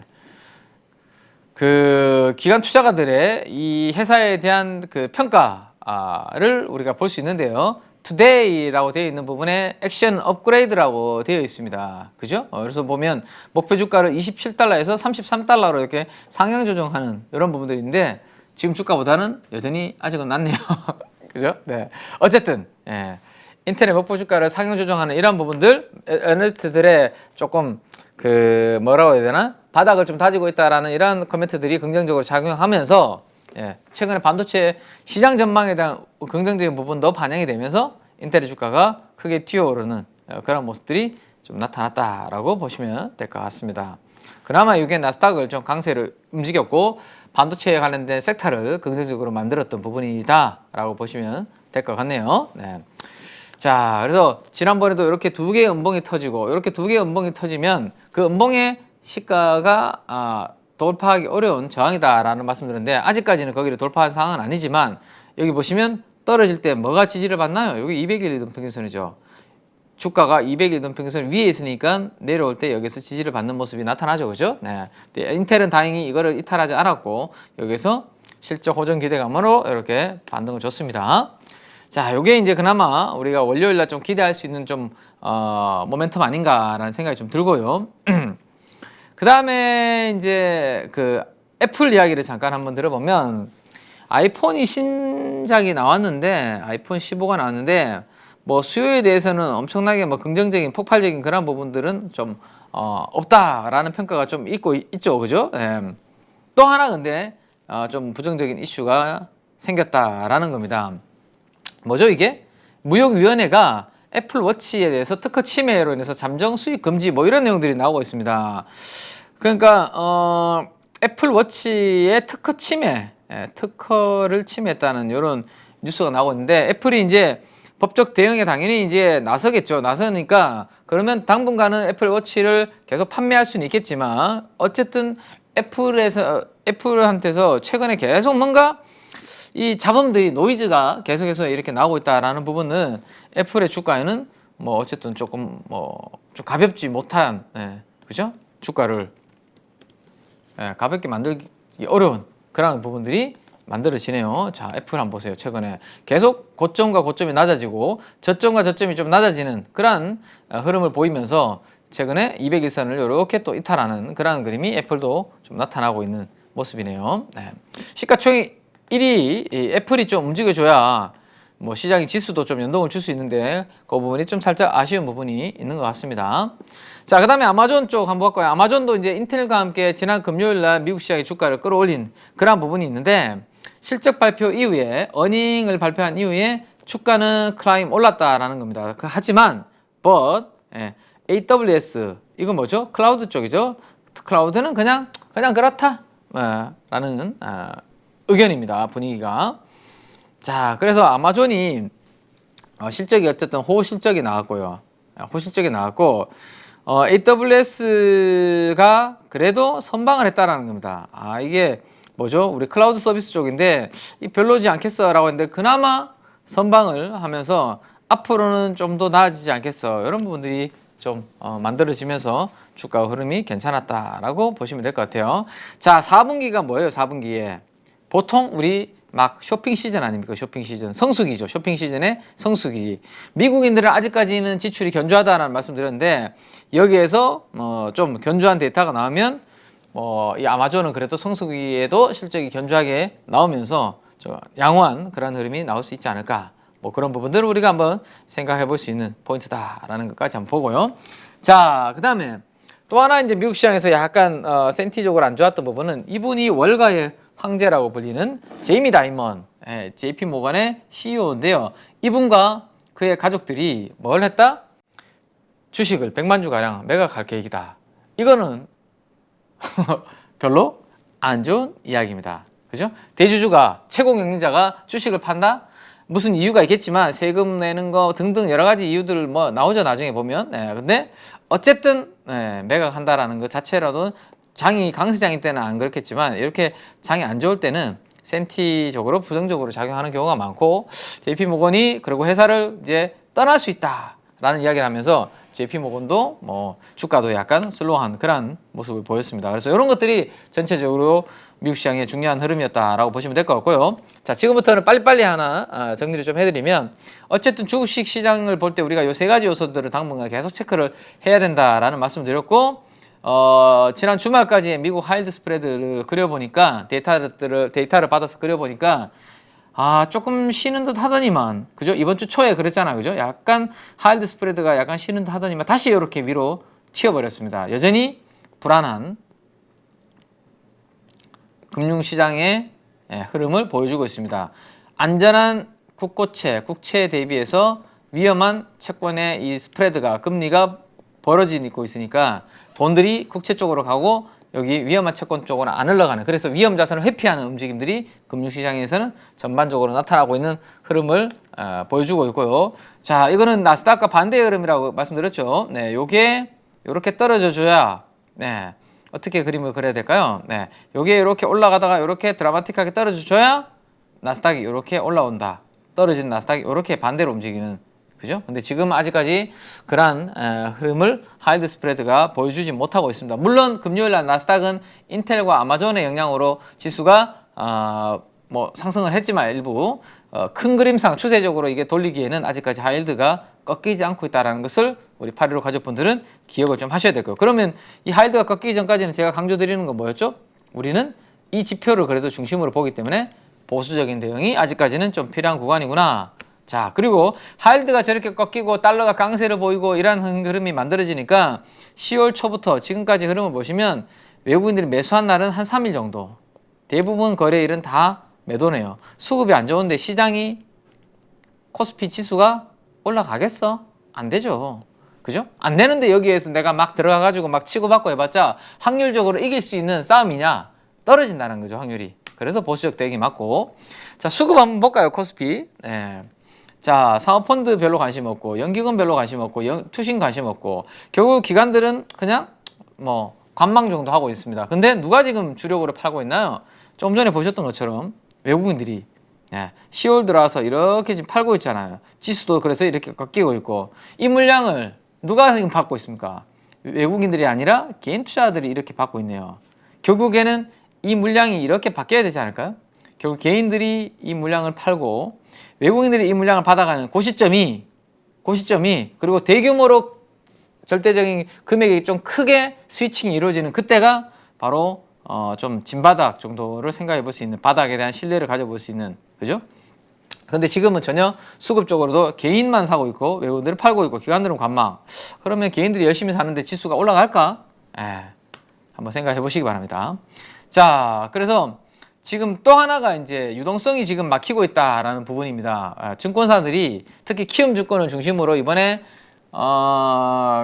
그 기관 투자가들의 이 회사에 대한 그 평가를 우리가 볼 수 있는데요. Today라고 되어 있는 부분에 액션 업그레이드라고 되어 있습니다. 그죠? 그래서 보면 목표 주가를 27달러에서 33달러로 이렇게 상향 조정하는 이런 부분들인데 지금 주가보다는 여전히 아직은 낮네요. 그죠? 네. 어쨌든, 예. 인텔의 목표 주가를 상향 조정하는 이런 부분들, 애널리스트들의 조금 그 뭐라고 해야 되나? 바닥을 좀 다지고 있다라는 이런 코멘트들이 긍정적으로 작용하면서, 예, 최근에 반도체 시장 전망에 대한 긍정적인 부분도 반영이 되면서 인텔의 주가가 크게 튀어오르는 그런 모습들이 좀 나타났다라고 보시면 될 것 같습니다. 그나마 이게 나스닥을 좀 강세로 움직였고 반도체에 관련된 섹터를 긍정적으로 만들었던 부분이다라고 보시면 될 것 같네요. 네. 자, 그래서 지난번에도 이렇게 두 개의 음봉이 터지고 이렇게 두 개의 음봉이 터지면 그 음봉의 시가가 돌파하기 어려운 저항이다라는 말씀드렸는데 아직까지는 거기를 돌파한 상황은 아니지만 여기 보시면 떨어질 때 뭐가 지지를 받나요? 여기 200일 이동평균선이죠. 주가가 200일 이동평균선 위에 있으니까 내려올 때 여기서 지지를 받는 모습이 나타나죠. 그죠? 네. 인텔은 다행히 이거를 이탈하지 않았고 여기서 실적 호전 기대감으로 이렇게 반등을 줬습니다. 자, 요게 이제 그나마 우리가 월요일날 좀 기대할 수 있는 좀 모멘텀 아닌가라는 생각이 좀 들고요. 그 다음에 이제 그 애플 이야기를 잠깐 한번 들어보면 아이폰이 신작이 나왔는데 아이폰 15가 나왔는데 뭐 수요에 대해서는 엄청나게 뭐 긍정적인 폭발적인 그런 부분들은 좀 없다라는 평가가 좀 있죠, 그죠? 예. 또 하나 근데 좀 부정적인 이슈가 생겼다라는 겁니다. 뭐죠 이게? 무역위원회가 애플워치에 대해서 특허 침해로 인해서 잠정 수입 금지 뭐 이런 내용들이 나오고 있습니다. 그러니까 애플워치의 특허 침해, 특허를 침해했다는 이런 뉴스가 나오고 있는데 애플이 이제 법적 대응에 당연히 이제 나서겠죠. 나서니까 그러면 당분간은 애플워치를 계속 판매할 수는 있겠지만 어쨌든 애플한테서 최근에 계속 뭔가 이 잡음들이 노이즈가 계속해서 이렇게 나오고 있다라는 부분은 애플의 주가에는 뭐 어쨌든 조금 뭐 좀 가볍지 못한, 그죠? 주가를 가볍게 만들기 어려운 그런 부분들이 만들어지네요. 자, 애플 한번 보세요. 최근에 계속 고점과 고점이 낮아지고 저점과 저점이 좀 낮아지는 그런 흐름을 보이면서 최근에 200일선을 이렇게 또 이탈하는 그런 그림이 애플도 좀 나타나고 있는 모습이네요. 네. 시가총액 1위 애플이 좀 움직여줘야 뭐 시장의 지수도 좀 연동을 줄 수 있는데 그 부분이 좀 살짝 아쉬운 부분이 있는 것 같습니다. 자, 그 다음에 아마존 쪽 한번 볼까요? 아마존도 이제 인텔과 함께 지난 금요일 날 미국 시장의 주가를 끌어올린 그런 부분이 있는데 실적 발표 이후에 어닝을 발표한 이후에 주가는 클라임 올랐다라는 겁니다. 하지만 AWS 이건 뭐죠? 클라우드 쪽이죠. 클라우드는 그냥 그렇다 라는 의견입니다. 분위기가. 자, 그래서 아마존이 실적이 어쨌든 호실적이 나왔고요. 호실적이 나왔고 AWS가 그래도 선방을 했다라는 겁니다. 이게 뭐죠? 우리 클라우드 서비스 쪽인데 별로지 않겠어 라고 했는데 그나마 선방을 하면서 앞으로는 좀 더 나아지지 않겠어 이런 부분들이 좀 만들어지면서 주가 흐름이 괜찮았다라고 보시면 될 것 같아요. 자, 4분기가 뭐예요? 4분기에 보통 우리 막 쇼핑 시즌 아닙니까? 쇼핑 시즌. 성수기죠. 쇼핑 시즌의 성수기. 미국인들은 아직까지는 지출이 견조하다라는 말씀 드렸는데 여기에서 좀 견조한 데이터가 나오면 이 아마존은 그래도 성수기에도 실적이 견조하게 나오면서 양호한 그런 흐름이 나올 수 있지 않을까. 뭐 그런 부분들을 우리가 한번 생각해 볼 수 있는 포인트다라는 것까지 한번 보고요. 자, 그 다음에 또 하나 이제 미국 시장에서 약간 센티적으로 안 좋았던 부분은 이분이 월가의 황제라고 불리는 제이미 다이먼, JP 모건의 CEO인데요. 이분과 그의 가족들이 뭘 했다? 주식을 100만 주 가량 매각할 계획이다. 이거는 별로 안 좋은 이야기입니다. 그죠? 대주주가, 최고 경영자가 주식을 판다? 무슨 이유가 있겠지만 세금 내는 거 등등 여러 가지 이유들 뭐 나오죠, 나중에 보면. 근데 어쨌든 매각한다라는 것 자체라도 장이 강세장일 때는 안 그렇겠지만 이렇게 장이 안 좋을 때는 센티적으로 부정적으로 작용하는 경우가 많고, JP모건이 그리고 회사를 이제 떠날 수 있다라는 이야기를 하면서 JP모건도 뭐 주가도 약간 슬로우한 그런 모습을 보였습니다. 그래서 이런 것들이 전체적으로 미국 시장의 중요한 흐름이었다라고 보시면 될 것 같고요. 자, 지금부터는 빨리빨리 하나 정리를 좀 해드리면, 어쨌든 주식 시장을 볼 때 우리가 이 세 가지 요소들을 당분간 계속 체크를 해야 된다라는 말씀을 드렸고, 지난 주말까지 미국 하이힐드 스프레드를 그려보니까 데이터를 받아서 그려보니까 조금 쉬는 듯 하더니만, 그죠? 이번 주 초에 그랬잖아요, 그죠? 약간 하이힐드 스프레드가 약간 쉬는 듯 하더니만 다시 이렇게 위로 튀어버렸습니다. 여전히 불안한 금융시장의 흐름을 보여주고 있습니다. 안전한 국채에 대비해서 위험한 채권의 이 스프레드가, 금리가 벌어지고 있으니까 돈들이 국채 쪽으로 가고 여기 위험한 채권 쪽으로 안 흘러가는, 그래서 위험 자산을 회피하는 움직임들이 금융시장에서는 전반적으로 나타나고 있는 흐름을 보여주고 있고요. 자, 이거는 나스닥과 반대의 흐름이라고 말씀드렸죠. 네, 요게 이렇게 떨어져 줘야, 어떻게 그림을 그려야 될까요? 요게 이렇게 올라가다가 이렇게 드라마틱하게 떨어져 줘야 나스닥이 이렇게 올라온다. 떨어진 나스닥이 이렇게 반대로 움직이는, 그죠? 근데 지금 아직까지 그러한 흐름을 하이힐드 스프레드가 보여주지 못하고 있습니다. 물론 금요일 날 나스닥은 인텔과 아마존의 영향으로 지수가 뭐 상승을 했지만 일부 큰 그림상 추세적으로 이게 돌리기에는 아직까지 하이힐드가 꺾이지 않고 있다는 것을 우리 815 가족분들은 기억을 좀 하셔야 될 거예요. 그러면 이 하이힐드가 꺾이기 전까지는 제가 강조드리는 건 뭐였죠? 우리는 이 지표를 그래도 중심으로 보기 때문에 보수적인 대응이 아직까지는 좀 필요한 구간이구나. 자, 그리고 하이힐드가 저렇게 꺾이고 달러가 강세를 보이고 이런 흐름이 만들어지니까 10월 초부터 지금까지 흐름을 보시면 외국인들이 매수한 날은 한 3일 정도, 대부분 거래일은 다 매도네요. 수급이 안 좋은데 시장이, 코스피 지수가 올라가겠어? 안 되죠. 그죠? 안 되는데 여기에서 내가 막 들어가가지고 막 치고받고 해봤자 확률적으로 이길 수 있는 싸움이냐? 떨어진다는 거죠, 확률이. 그래서 보수적 대응이 맞고. 자, 수급 한번 볼까요, 코스피. 자, 사모펀드 별로 관심 없고, 연기금 별로 관심 없고, 투신 관심 없고, 결국 기관들은 그냥 뭐 관망 정도 하고 있습니다. 근데 누가 지금 주력으로 팔고 있나요? 좀 전에 보셨던 것처럼 외국인들이 10월 들어와서 이렇게 지금 팔고 있잖아요. 지수도 그래서 이렇게 꺾이고 있고, 이 물량을 누가 지금 받고 있습니까? 외국인들이 아니라 개인 투자자들이 이렇게 받고 있네요. 결국에는 이 물량이 이렇게 바뀌어야 되지 않을까요? 결국 개인들이 이 물량을 팔고 외국인들이 이 물량을 받아가는 그 시점이, 그리고 대규모로 절대적인 금액이 좀 크게 스위칭이 이루어지는 그때가 바로 좀 진바닥 정도를 생각해 볼 수 있는, 바닥에 대한 신뢰를 가져볼 수 있는, 그죠? 근데 지금은 전혀 수급적으로도 개인만 사고 있고 외국인들은 팔고 있고 기관들은 관망. 그러면 개인들이 열심히 사는데 지수가 올라갈까? 한번 생각해 보시기 바랍니다. 자, 그래서 지금 또 하나가 이제 유동성이 지금 막히고 있다라는 부분입니다. 증권사들이 특히 키움증권을 중심으로 이번에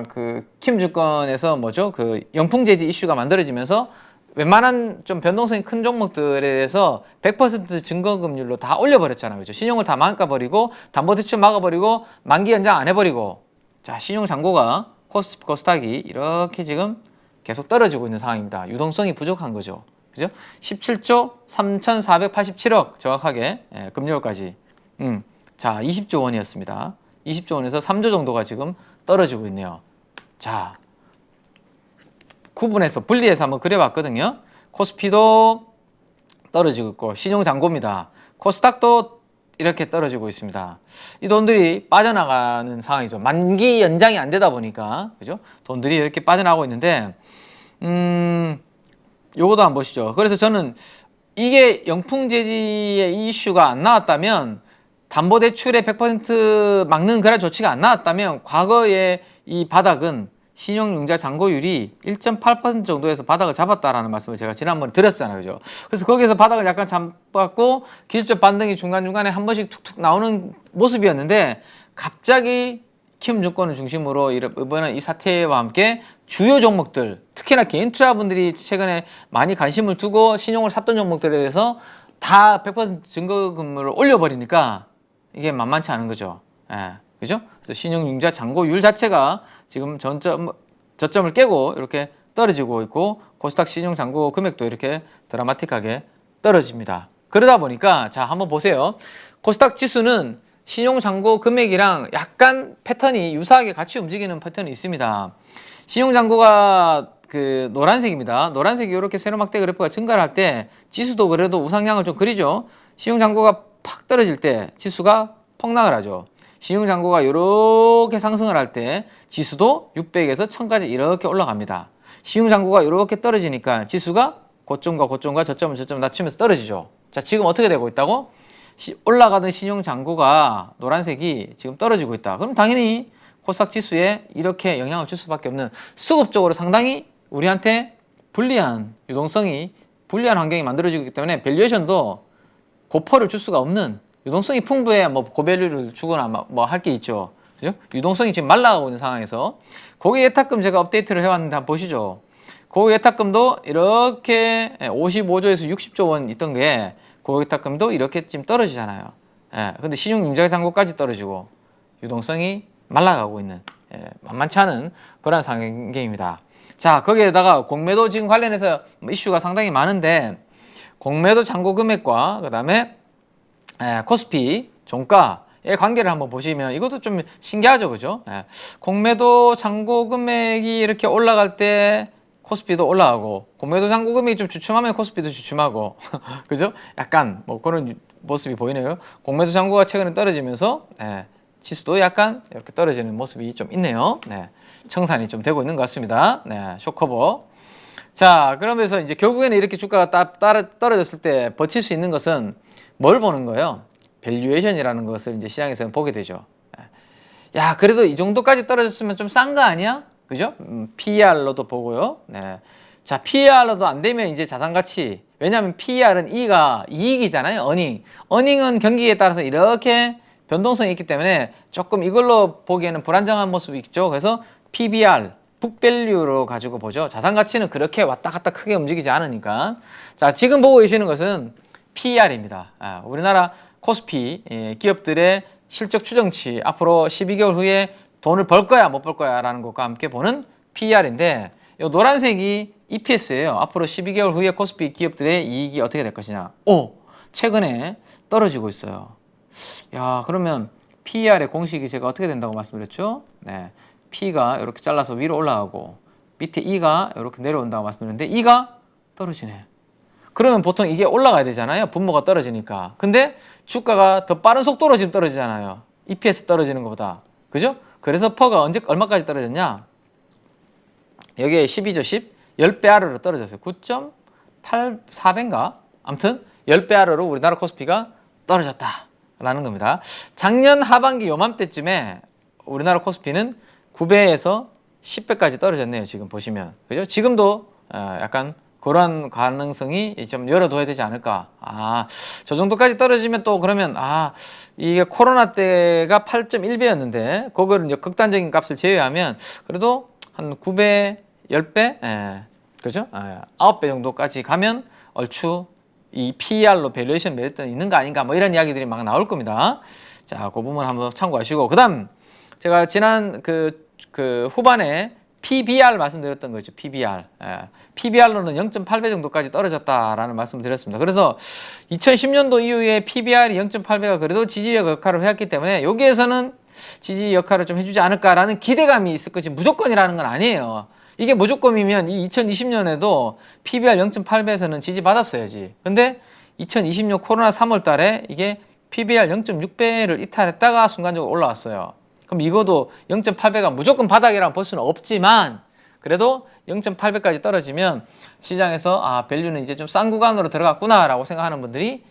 그 키움증권에서 뭐죠? 그 영풍재지 이슈가 만들어지면서 웬만한 좀 변동성이 큰 종목들에 대해서 100% 증거금률로 다 올려버렸잖아요. 그죠? 신용을 다 막아버리고, 담보대출 막아버리고, 만기 연장 안 해버리고, 자, 신용잔고가 코스피 코스닥이 이렇게 지금 계속 떨어지고 있는 상황입니다. 유동성이 부족한 거죠. 그죠? 17조 3,487억 정확하게, 금요일까지. 자, 20조 원이었습니다. 20조 원에서 3조 정도가 지금 떨어지고 있네요. 자, 구분해서 분리해서 한번 그려봤거든요. 코스피도 떨어지고 있고, 신용잔고입니다. 코스닥도 이렇게 떨어지고 있습니다. 이 돈들이 빠져나가는 상황이죠. 만기 연장이 안 되다 보니까, 그죠? 돈들이 이렇게 빠져나가고 있는데, 요거도 한번 보시죠. 그래서 저는 이게 영풍재지의 이슈가 안 나왔다면, 담보대출의 100% 막는 그런 조치가 안 나왔다면, 과거에 이 바닥은 신용융자 잔고율이 1.8% 정도에서 바닥을 잡았다라는 말씀을 제가 지난번에 드렸잖아요. 그죠? 그래서 거기에서 바닥을 약간 잡았고 기술적 반등이 중간중간에 한 번씩 툭툭 나오는 모습이었는데 갑자기 키움증권을 중심으로 이번에 이 사태와 함께 주요 종목들, 특히나 개인 투자분들이 최근에 많이 관심을 두고 신용을 샀던 종목들에 대해서 다 100% 증거금을 올려버리니까 이게 만만치 않은 거죠. 예. 그죠? 그래서 신용융자 잔고율 자체가 지금 저점을 깨고 이렇게 떨어지고 있고 코스닥 신용 잔고 금액도 이렇게 드라마틱하게 떨어집니다. 그러다 보니까 자 한번 보세요. 코스닥 지수는 신용 잔고 금액이랑 약간 패턴이 유사하게 같이 움직이는 패턴이 있습니다. 신용 잔고가 그 노란색입니다. 노란색이 이렇게 세로막대 그래프가 증가를 할 때 지수도 그래도 우상향을 좀 그리죠. 신용 잔고가 팍 떨어질 때 지수가 폭락을 하죠. 신용잔고가 이렇게 상승을 할 때 지수도 600에서 1000까지 이렇게 올라갑니다. 신용잔고가 이렇게 떨어지니까 지수가 고점과 고점과 저점을 낮추면서 떨어지죠. 자, 지금 어떻게 되고 있다고? 올라가던 신용잔고가 노란색이 지금 떨어지고 있다. 그럼 당연히 코스닥 지수에 이렇게 영향을 줄 수밖에 없는 수급적으로 상당히 우리한테 불리한 유동성이 불리한 환경이 만들어지기 때문에 밸류에이션도 고퍼를 줄 수가 없는 유동성이 풍부해야 뭐 고밸류를 주거나 뭐 할 게 있죠. 그죠? 유동성이 지금 말라가고 있는 상황에서 고객 예탁금 제가 업데이트를 해왔는데 한번 보시죠. 고객 예탁금도 이렇게 55조에서 60조 원 있던 게 고객 예탁금도 이렇게 지금 떨어지잖아요. 예, 근데 신용융자 잔고까지 떨어지고 유동성이 말라가고 있는 만만치 않은 그런 상황입니다. 자, 거기에다가 공매도 지금 관련해서 이슈가 상당히 많은데 공매도 잔고 금액과 그 다음에 코스피 종가의 관계를 한번 보시면 이것도 좀 신기하죠, 그죠? 공매도 잔고 금액이 이렇게 올라갈 때 코스피도 올라가고 공매도 잔고 금액이 좀 주춤하면 코스피도 주춤하고 그죠? 약간 뭐 그런 모습이 보이네요. 공매도 잔고가 최근에 떨어지면서 지수도 약간 이렇게 떨어지는 모습이 좀 있네요. 청산이 좀 되고 있는 것 같습니다. 쇼커버. 자, 그러면서 이제 결국에는 이렇게 주가가 떨어졌을 때 버틸 수 있는 것은 뭘 보는 거예요? 밸류에이션이라는 것을 이제 시장에서는 보게 되죠. 야, 그래도 이 정도까지 떨어졌으면 좀 싼 거 아니야? 그죠? PER로도 보고요. 자, PER로도 안 되면 이제 자산가치. 왜냐하면 PER은 E가 이익이잖아요. 어닝은 경기에 따라서 이렇게 변동성이 있기 때문에 조금 이걸로 보기에는 불안정한 모습이 있죠. 그래서 PBR, 북밸류로 가지고 보죠. 자산가치는 그렇게 왔다 갔다 크게 움직이지 않으니까. 자, 지금 보고 계시는 것은 PER입니다. 우리나라 코스피 기업들의 실적 추정치 앞으로 12개월 후에 돈을 벌 거야 못 벌 거야 라는 것과 함께 보는 PER인데 이 노란색이 EPS예요. 앞으로 12개월 후에 코스피 기업들의 이익이 어떻게 될 것이냐. 최근에 떨어지고 있어요. 야, 그러면 PER의 공식이 제가 어떻게 된다고 말씀드렸죠? P가 이렇게 잘라서 위로 올라가고 밑에 E가 이렇게 내려온다고 말씀드렸는데 E가 떨어지네. 그러면 보통 이게 올라가야 되잖아요. 분모가 떨어지니까. 근데 주가가 더 빠른 속도로 지금 떨어지잖아요. EPS 떨어지는 것보다. 그죠? 그래서 퍼가 얼마까지 떨어졌냐? 여기에 12죠, 10. 10배 아래로 떨어졌어요. 9.84배인가? 아무튼 10배 아래로 우리나라 코스피가 떨어졌다라는 겁니다. 작년 하반기 요맘때쯤에 우리나라 코스피는 9배에서 10배까지 떨어졌네요. 지금 보시면. 그죠? 지금도 약간 그러한 가능성이 좀 열어둬야 되지 않을까. 저 정도까지 떨어지면 또 그러면 이게 코로나 때가 8.1배였는데 그거를 이제 극단적인 값을 제외하면 그래도 한 9배, 10배, 그죠? 9배 정도까지 가면 얼추 이 PER로 밸류에이션 메리트는 있는 거 아닌가 뭐 이런 이야기들이 막 나올 겁니다. 자, 그 부분 한번 참고하시고 그다음 제가 지난 그 후반에 PBR 말씀드렸던 거죠. PBR. PBR로는 0.8배 정도까지 떨어졌다라는 말씀을 드렸습니다. 그래서 2010년도 이후에 PBR이 0.8배가 그래도 지지력 역할을 해왔기 때문에 여기에서는 지지 역할을 좀 해주지 않을까라는 기대감이 있을 거지 무조건이라는 건 아니에요. 이게 무조건이면 이 2020년에도 PBR 0.8배에서는 지지받았어야지. 근데 2020년 코로나 3월 달에 이게 PBR 0.6배를 이탈했다가 순간적으로 올라왔어요. 그럼 이거도 0.8배가 무조건 바닥이라고 볼 수는 없지만 그래도 0.8배까지 떨어지면 시장에서 아, 밸류는 이제 좀 싼 구간으로 들어갔구나라고 생각하는 분들이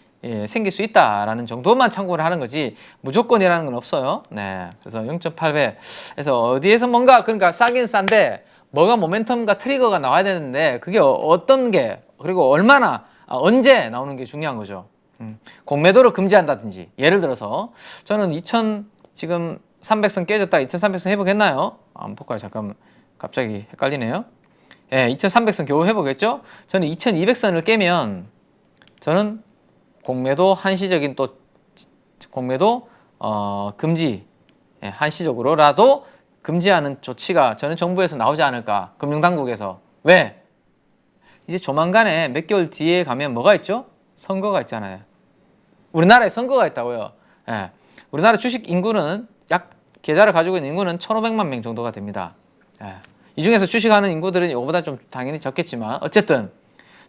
생길 수 있다라는 정도만 참고를 하는 거지 무조건이라는 건 없어요. 네, 그래서 0.8배. 그래서 어디에서 뭔가 그러니까 싸긴 싼데 뭐가 모멘텀과 트리거가 나와야 되는데 그게 어떤 게 그리고 얼마나 언제 나오는 게 중요한 거죠. 공매도를 금지한다든지 예를 들어서 저는 2000 지금 300선 깨졌다 2300선 회복했나요? 한번 볼까요? 잠깐만 갑자기 헷갈리네요. 예, 2300선 겨우 회복했죠? 저는 2200선을 깨면 저는 공매도 한시적인 또 공매도 금지 한시적으로라도 금지하는 조치가 저는 정부에서 나오지 않을까 금융당국에서 왜? 이제 조만간에 몇 개월 뒤에 가면 뭐가 있죠? 선거가 있잖아요. 우리나라에 선거가 있다고요. 예. 우리나라 주식 인구는 계좌를 가지고 있는 인구는 1,500만 명 정도가 됩니다. 예. 이 중에서 주식하는 인구들은 이거보다 좀 당연히 적겠지만 어쨌든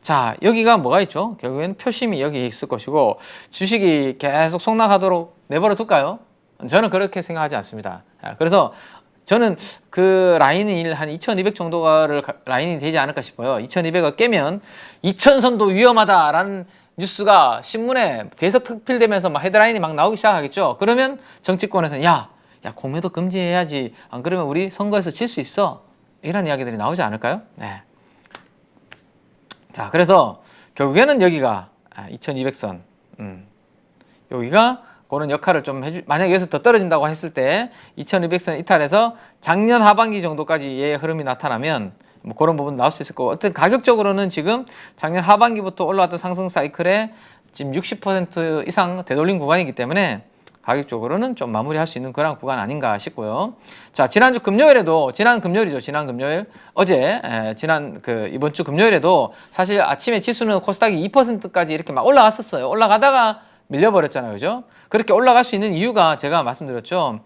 자 여기가 뭐가 있죠? 결국에는 표심이 여기 있을 것이고 주식이 계속 속락하도록 내버려 둘까요? 저는 그렇게 생각하지 않습니다. 예. 그래서 저는 그 라인이 한 2200 정도가를 라인이 되지 않을까 싶어요. 2200을 깨면 2000선도 위험하다라는 뉴스가 신문에 계속 특필되면서 막 헤드라인이 막 나오기 시작하겠죠. 그러면 정치권에서는 야 공매도 금지해야지. 안 그러면 우리 선거에서 질 수 있어. 이런 이야기들이 나오지 않을까요? 네. 자, 그래서 결국에는 여기가 2200선. 여기가 그런 역할을 좀 만약에 여기서 더 떨어진다고 했을 때 2200선 이탈해서 작년 하반기 정도까지의 흐름이 나타나면 뭐 그런 부분 나올 수 있을 거고 어떤 가격적으로는 지금 작년 하반기부터 올라왔던 상승 사이클에 지금 60% 이상 되돌린 구간이기 때문에 가격적으로는 좀 마무리할 수 있는 그런 구간 아닌가 싶고요. 자, 지난주 금요일에도 지난 금요일이죠. 지난 금요일 어제 이번 주 금요일에도 사실 아침에 지수는 코스닥이 2%까지 이렇게 막 올라갔었어요. 올라가다가 밀려버렸잖아요. 그죠? 그렇게 올라갈 수 있는 이유가 제가 말씀드렸죠.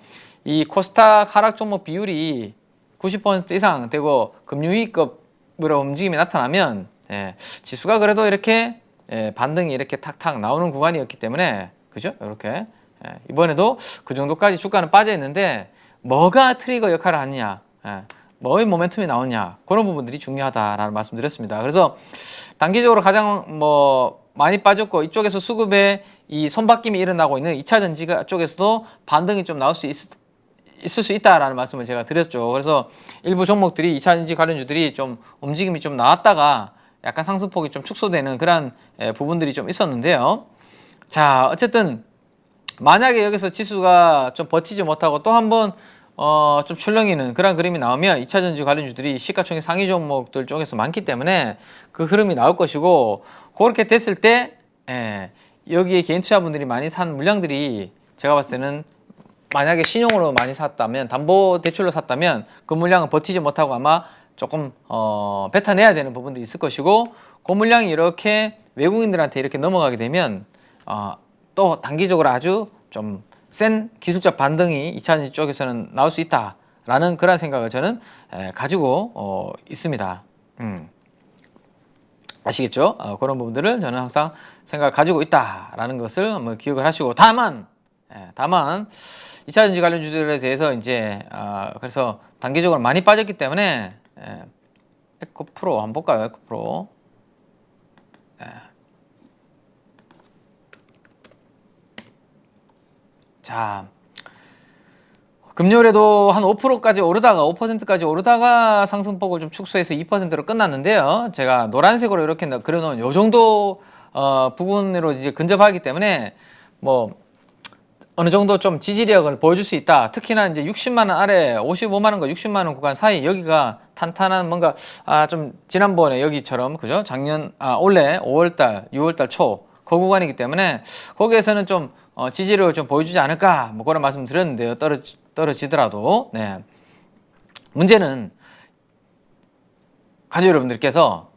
이 코스닥 하락 종목 비율이 90% 이상 되고 금융위급으로 움직임이 나타나면 지수가 그래도 이렇게 반등이 이렇게 탁탁 나오는 구간이었기 때문에 그죠? 이렇게 이번에도 그 정도까지 주가는 빠져 있는데 뭐가 트리거 역할을 하느냐 뭐의 모멘텀이 나오냐 그런 부분들이 중요하다라는 말씀드렸습니다. 그래서 단기적으로 가장 많이 빠졌고 이쪽에서 수급에 이 손바뀜이 일어나고 있는 2차 전지 쪽에서도 반등이 좀 나올 수 있을 수 있다라는 말씀을 제가 드렸죠. 그래서 일부 종목들이 2차 전지 관련주들이 좀 움직임이 좀 나왔다가 약간 상승폭이 좀 축소되는 그런 부분들이 좀 있었는데요. 자, 어쨌든 만약에 여기서 지수가 좀 버티지 못하고 또 한번 좀 출렁이는 그런 그림이 나오면 2차 전지 관련주들이 시가총액 상위 종목들 쪽에서 많기 때문에 그 흐름이 나올 것이고 그렇게 됐을 때 여기에 개인 투자분들이 많이 산 물량들이 제가 봤을 때는 만약에 신용으로 많이 샀다면 담보대출로 샀다면 그 물량은 버티지 못하고 아마 조금 뱉어내야 되는 부분들이 있을 것이고 그 물량이 이렇게 외국인들한테 이렇게 넘어가게 되면 또 단기적으로 아주 좀 센 기술적 반등이 2차전지 쪽에서는 나올 수 있다라는 그런 생각을 저는 가지고 있습니다. 아시겠죠? 그런 부분들을 저는 항상 생각을 가지고 있다라는 것을 한번 기억을 하시고 다만 2차전지 관련주들에 대해서 이제 그래서 단기적으로 많이 빠졌기 때문에 에코프로 한번 볼까요? 에코프로 자, 금요일에도 한 5%까지 오르다가 5%까지 오르다가 상승폭을 좀 축소해서 2%로 끝났는데요. 제가 노란색으로 이렇게 그려놓은 요 정도 부분으로 이제 근접하기 때문에 뭐 어느 정도 좀 지지력을 보여줄 수 있다. 특히나 이제 60만 원 아래 55만 원과 60만 원 구간 사이 여기가 탄탄한 뭔가 좀 지난번에 여기처럼 그죠? 작년 올해 5월달, 6월달 초 그 구간이기 때문에 거기에서는 좀 지지력을 좀 보여주지 않을까 뭐 그런 말씀 드렸는데요. 떨어지더라도 문제는 가족 여러분들께서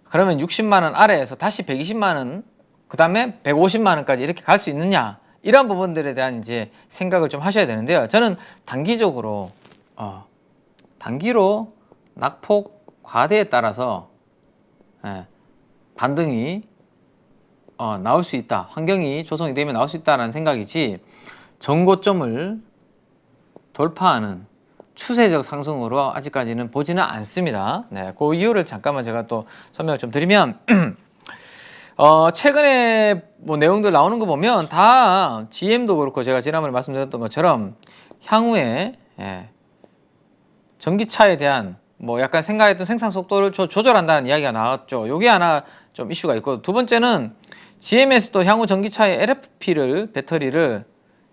그러면 60만 원 아래에서 다시 120만 원 그 다음에 150만 원까지 이렇게 갈 수 있느냐 이런 부분들에 대한 이제 생각을 좀 하셔야 되는데요. 저는 단기적으로 단기로 낙폭 과대에 따라서 반등이 나올 수 있다. 환경이 조성이 되면 나올 수 있다라는 생각이지 전고점을 돌파하는 추세적 상승으로 아직까지는 보지는 않습니다. 네, 그 이유를 잠깐만 제가 또 설명을 좀 드리면 최근에 뭐 내용들 나오는 거 보면 다 GM도 그렇고 제가 지난번에 말씀드렸던 것처럼 향후에 전기차에 대한 뭐 약간 생각했던 생산 속도를 조절한다는 이야기가 나왔죠. 요게 하나 좀 이슈가 있고, 두 번째는 GM에서도 향후 전기차의 LFP를 배터리를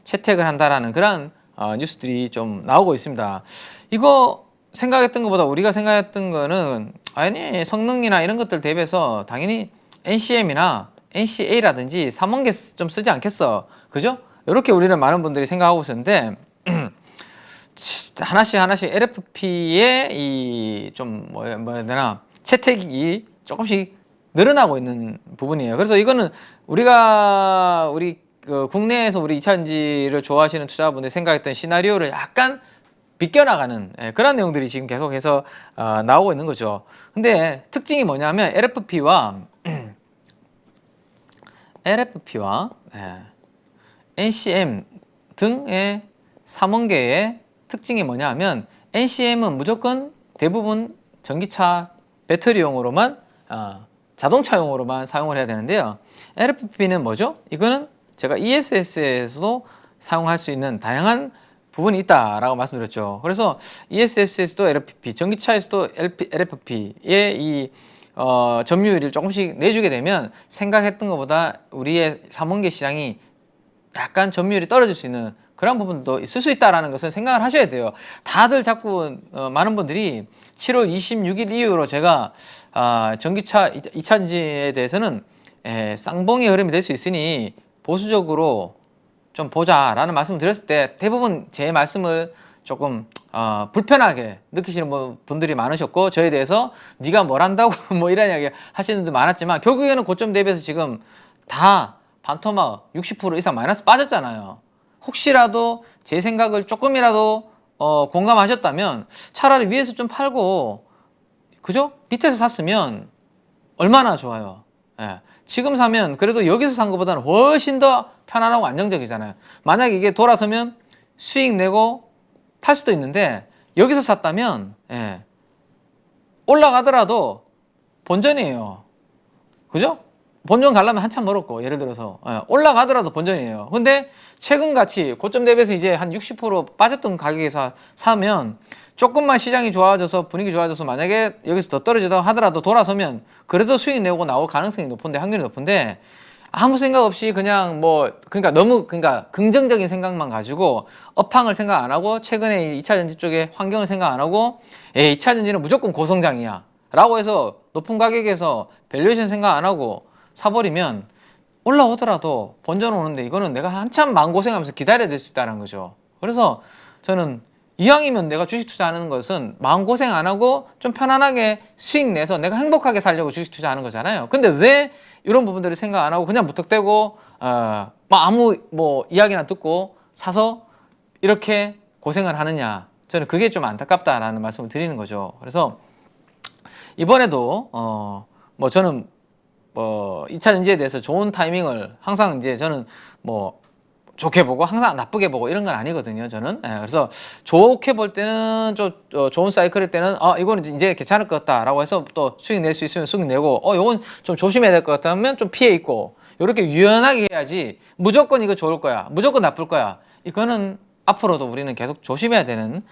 채택을 한다라는 그런 뉴스들이 좀 나오고 있습니다. 이거 생각했던 것보다 우리가 생각했던 거는 아니 성능이나 이런 것들 대비해서 당연히 NCM이나 NCA라든지 3원계 좀 쓰지 않겠어, 그죠? 이렇게 우리는 많은 분들이 생각하고 있었는데 하나씩 LFP의 이 좀 뭐야 되나 채택이 조금씩 늘어나고 있는 부분이에요. 그래서 이거는 우리 국내에서 우리 2차전지를 좋아하시는 투자분들이 생각했던 시나리오를 약간 비껴나가는 그런 내용들이 지금 계속해서 나오고 있는 거죠. 근데 특징이 뭐냐면 LFP와 NCM 등의 3원계의 특징이 뭐냐 하면 NCM은 무조건 대부분 전기차 배터리용으로만 자동차용으로만 사용을 해야 되는데요. LFP는 뭐죠? 이거는 제가 ESS에서도 사용할 수 있는 다양한 부분이 있다라고 말씀드렸죠. 그래서 ESS에서도 LFP, 전기차에서도 LFP의 이 점유율을 조금씩 내주게 되면 생각했던 것보다 우리의 3원계 시장이 약간 점유율이 떨어질 수 있는 그런 부분도 있을 수 있다는 것을 생각을 하셔야 돼요. 다들 자꾸 많은 분들이 7월 26일 이후로 제가 전기차 2차전지에 대해서는 쌍봉의 흐름이 될 수 있으니 보수적으로 좀 보자라는 말씀을 드렸을 때 대부분 제 말씀을 조금 불편하게 느끼시는 분들이 많으셨고, 저에 대해서 네가 뭘 한다고 뭐 이런 이야기 하시는 분들 많았지만 결국에는 고점 대비해서 지금 다 반토막 60% 이상 마이너스 빠졌잖아요. 혹시라도 제 생각을 조금이라도 공감하셨다면 차라리 위에서 좀 팔고, 그죠? 밑에서 샀으면 얼마나 좋아요. 지금 사면 그래도 여기서 산 것보다는 훨씬 더 편안하고 안정적이잖아요. 만약에 이게 돌아서면 수익 내고 팔 수도 있는데 여기서 샀다면 올라가더라도 본전이에요. 그죠? 본전 가려면 한참 멀었고, 예를 들어서 올라가더라도 본전이에요. 근데 최근같이 고점 대비해서 이제 한 60% 빠졌던 가격에서 사면 조금만 시장이 좋아져서 분위기 좋아져서 만약에 여기서 더 떨어지다 하더라도 돌아서면 그래도 수익 내고 나올 가능성이 높은데, 확률이 높은데 아무 생각 없이 그냥 그러니까 긍정적인 생각만 가지고 업황을 생각 안 하고 최근에 2차전지 쪽에 환경을 생각 안 하고 2차전지는 무조건 고성장이야 라고 해서 높은 가격에서 밸류에이션 생각 안 하고 사버리면 올라오더라도 본전 오는데 이거는 내가 한참 마음고생하면서 기다려야 될 수 있다는 거죠. 그래서 저는 이왕이면 내가 주식 투자하는 것은 마음고생 안 하고 좀 편안하게 수익 내서 내가 행복하게 살려고 주식 투자하는 거잖아요. 근데 왜 이런 부분들을 생각 안 하고 그냥 무턱대고 아무 이야기나 듣고 사서 이렇게 고생을 하느냐, 저는 그게 좀 안타깝다라는 말씀을 드리는 거죠. 그래서 이번에도 저는 2차전지에 대해서 좋은 타이밍을 항상 이제 저는 좋게 보고 항상 나쁘게 보고 이런 건 아니거든요, 저는. 그래서 좋게 볼 때는 좀 좋은 사이클일 때는 이거는 이제 괜찮을 것 같다라고 해서 또 수익 낼 수 있으면 수익 내고 이건 좀 조심해야 될 것 같다면 좀 피해 있고, 이렇게 유연하게 해야지 무조건 이거 좋을 거야, 무조건 나쁠 거야, 이거는 앞으로도 우리는 계속 조심해야 되는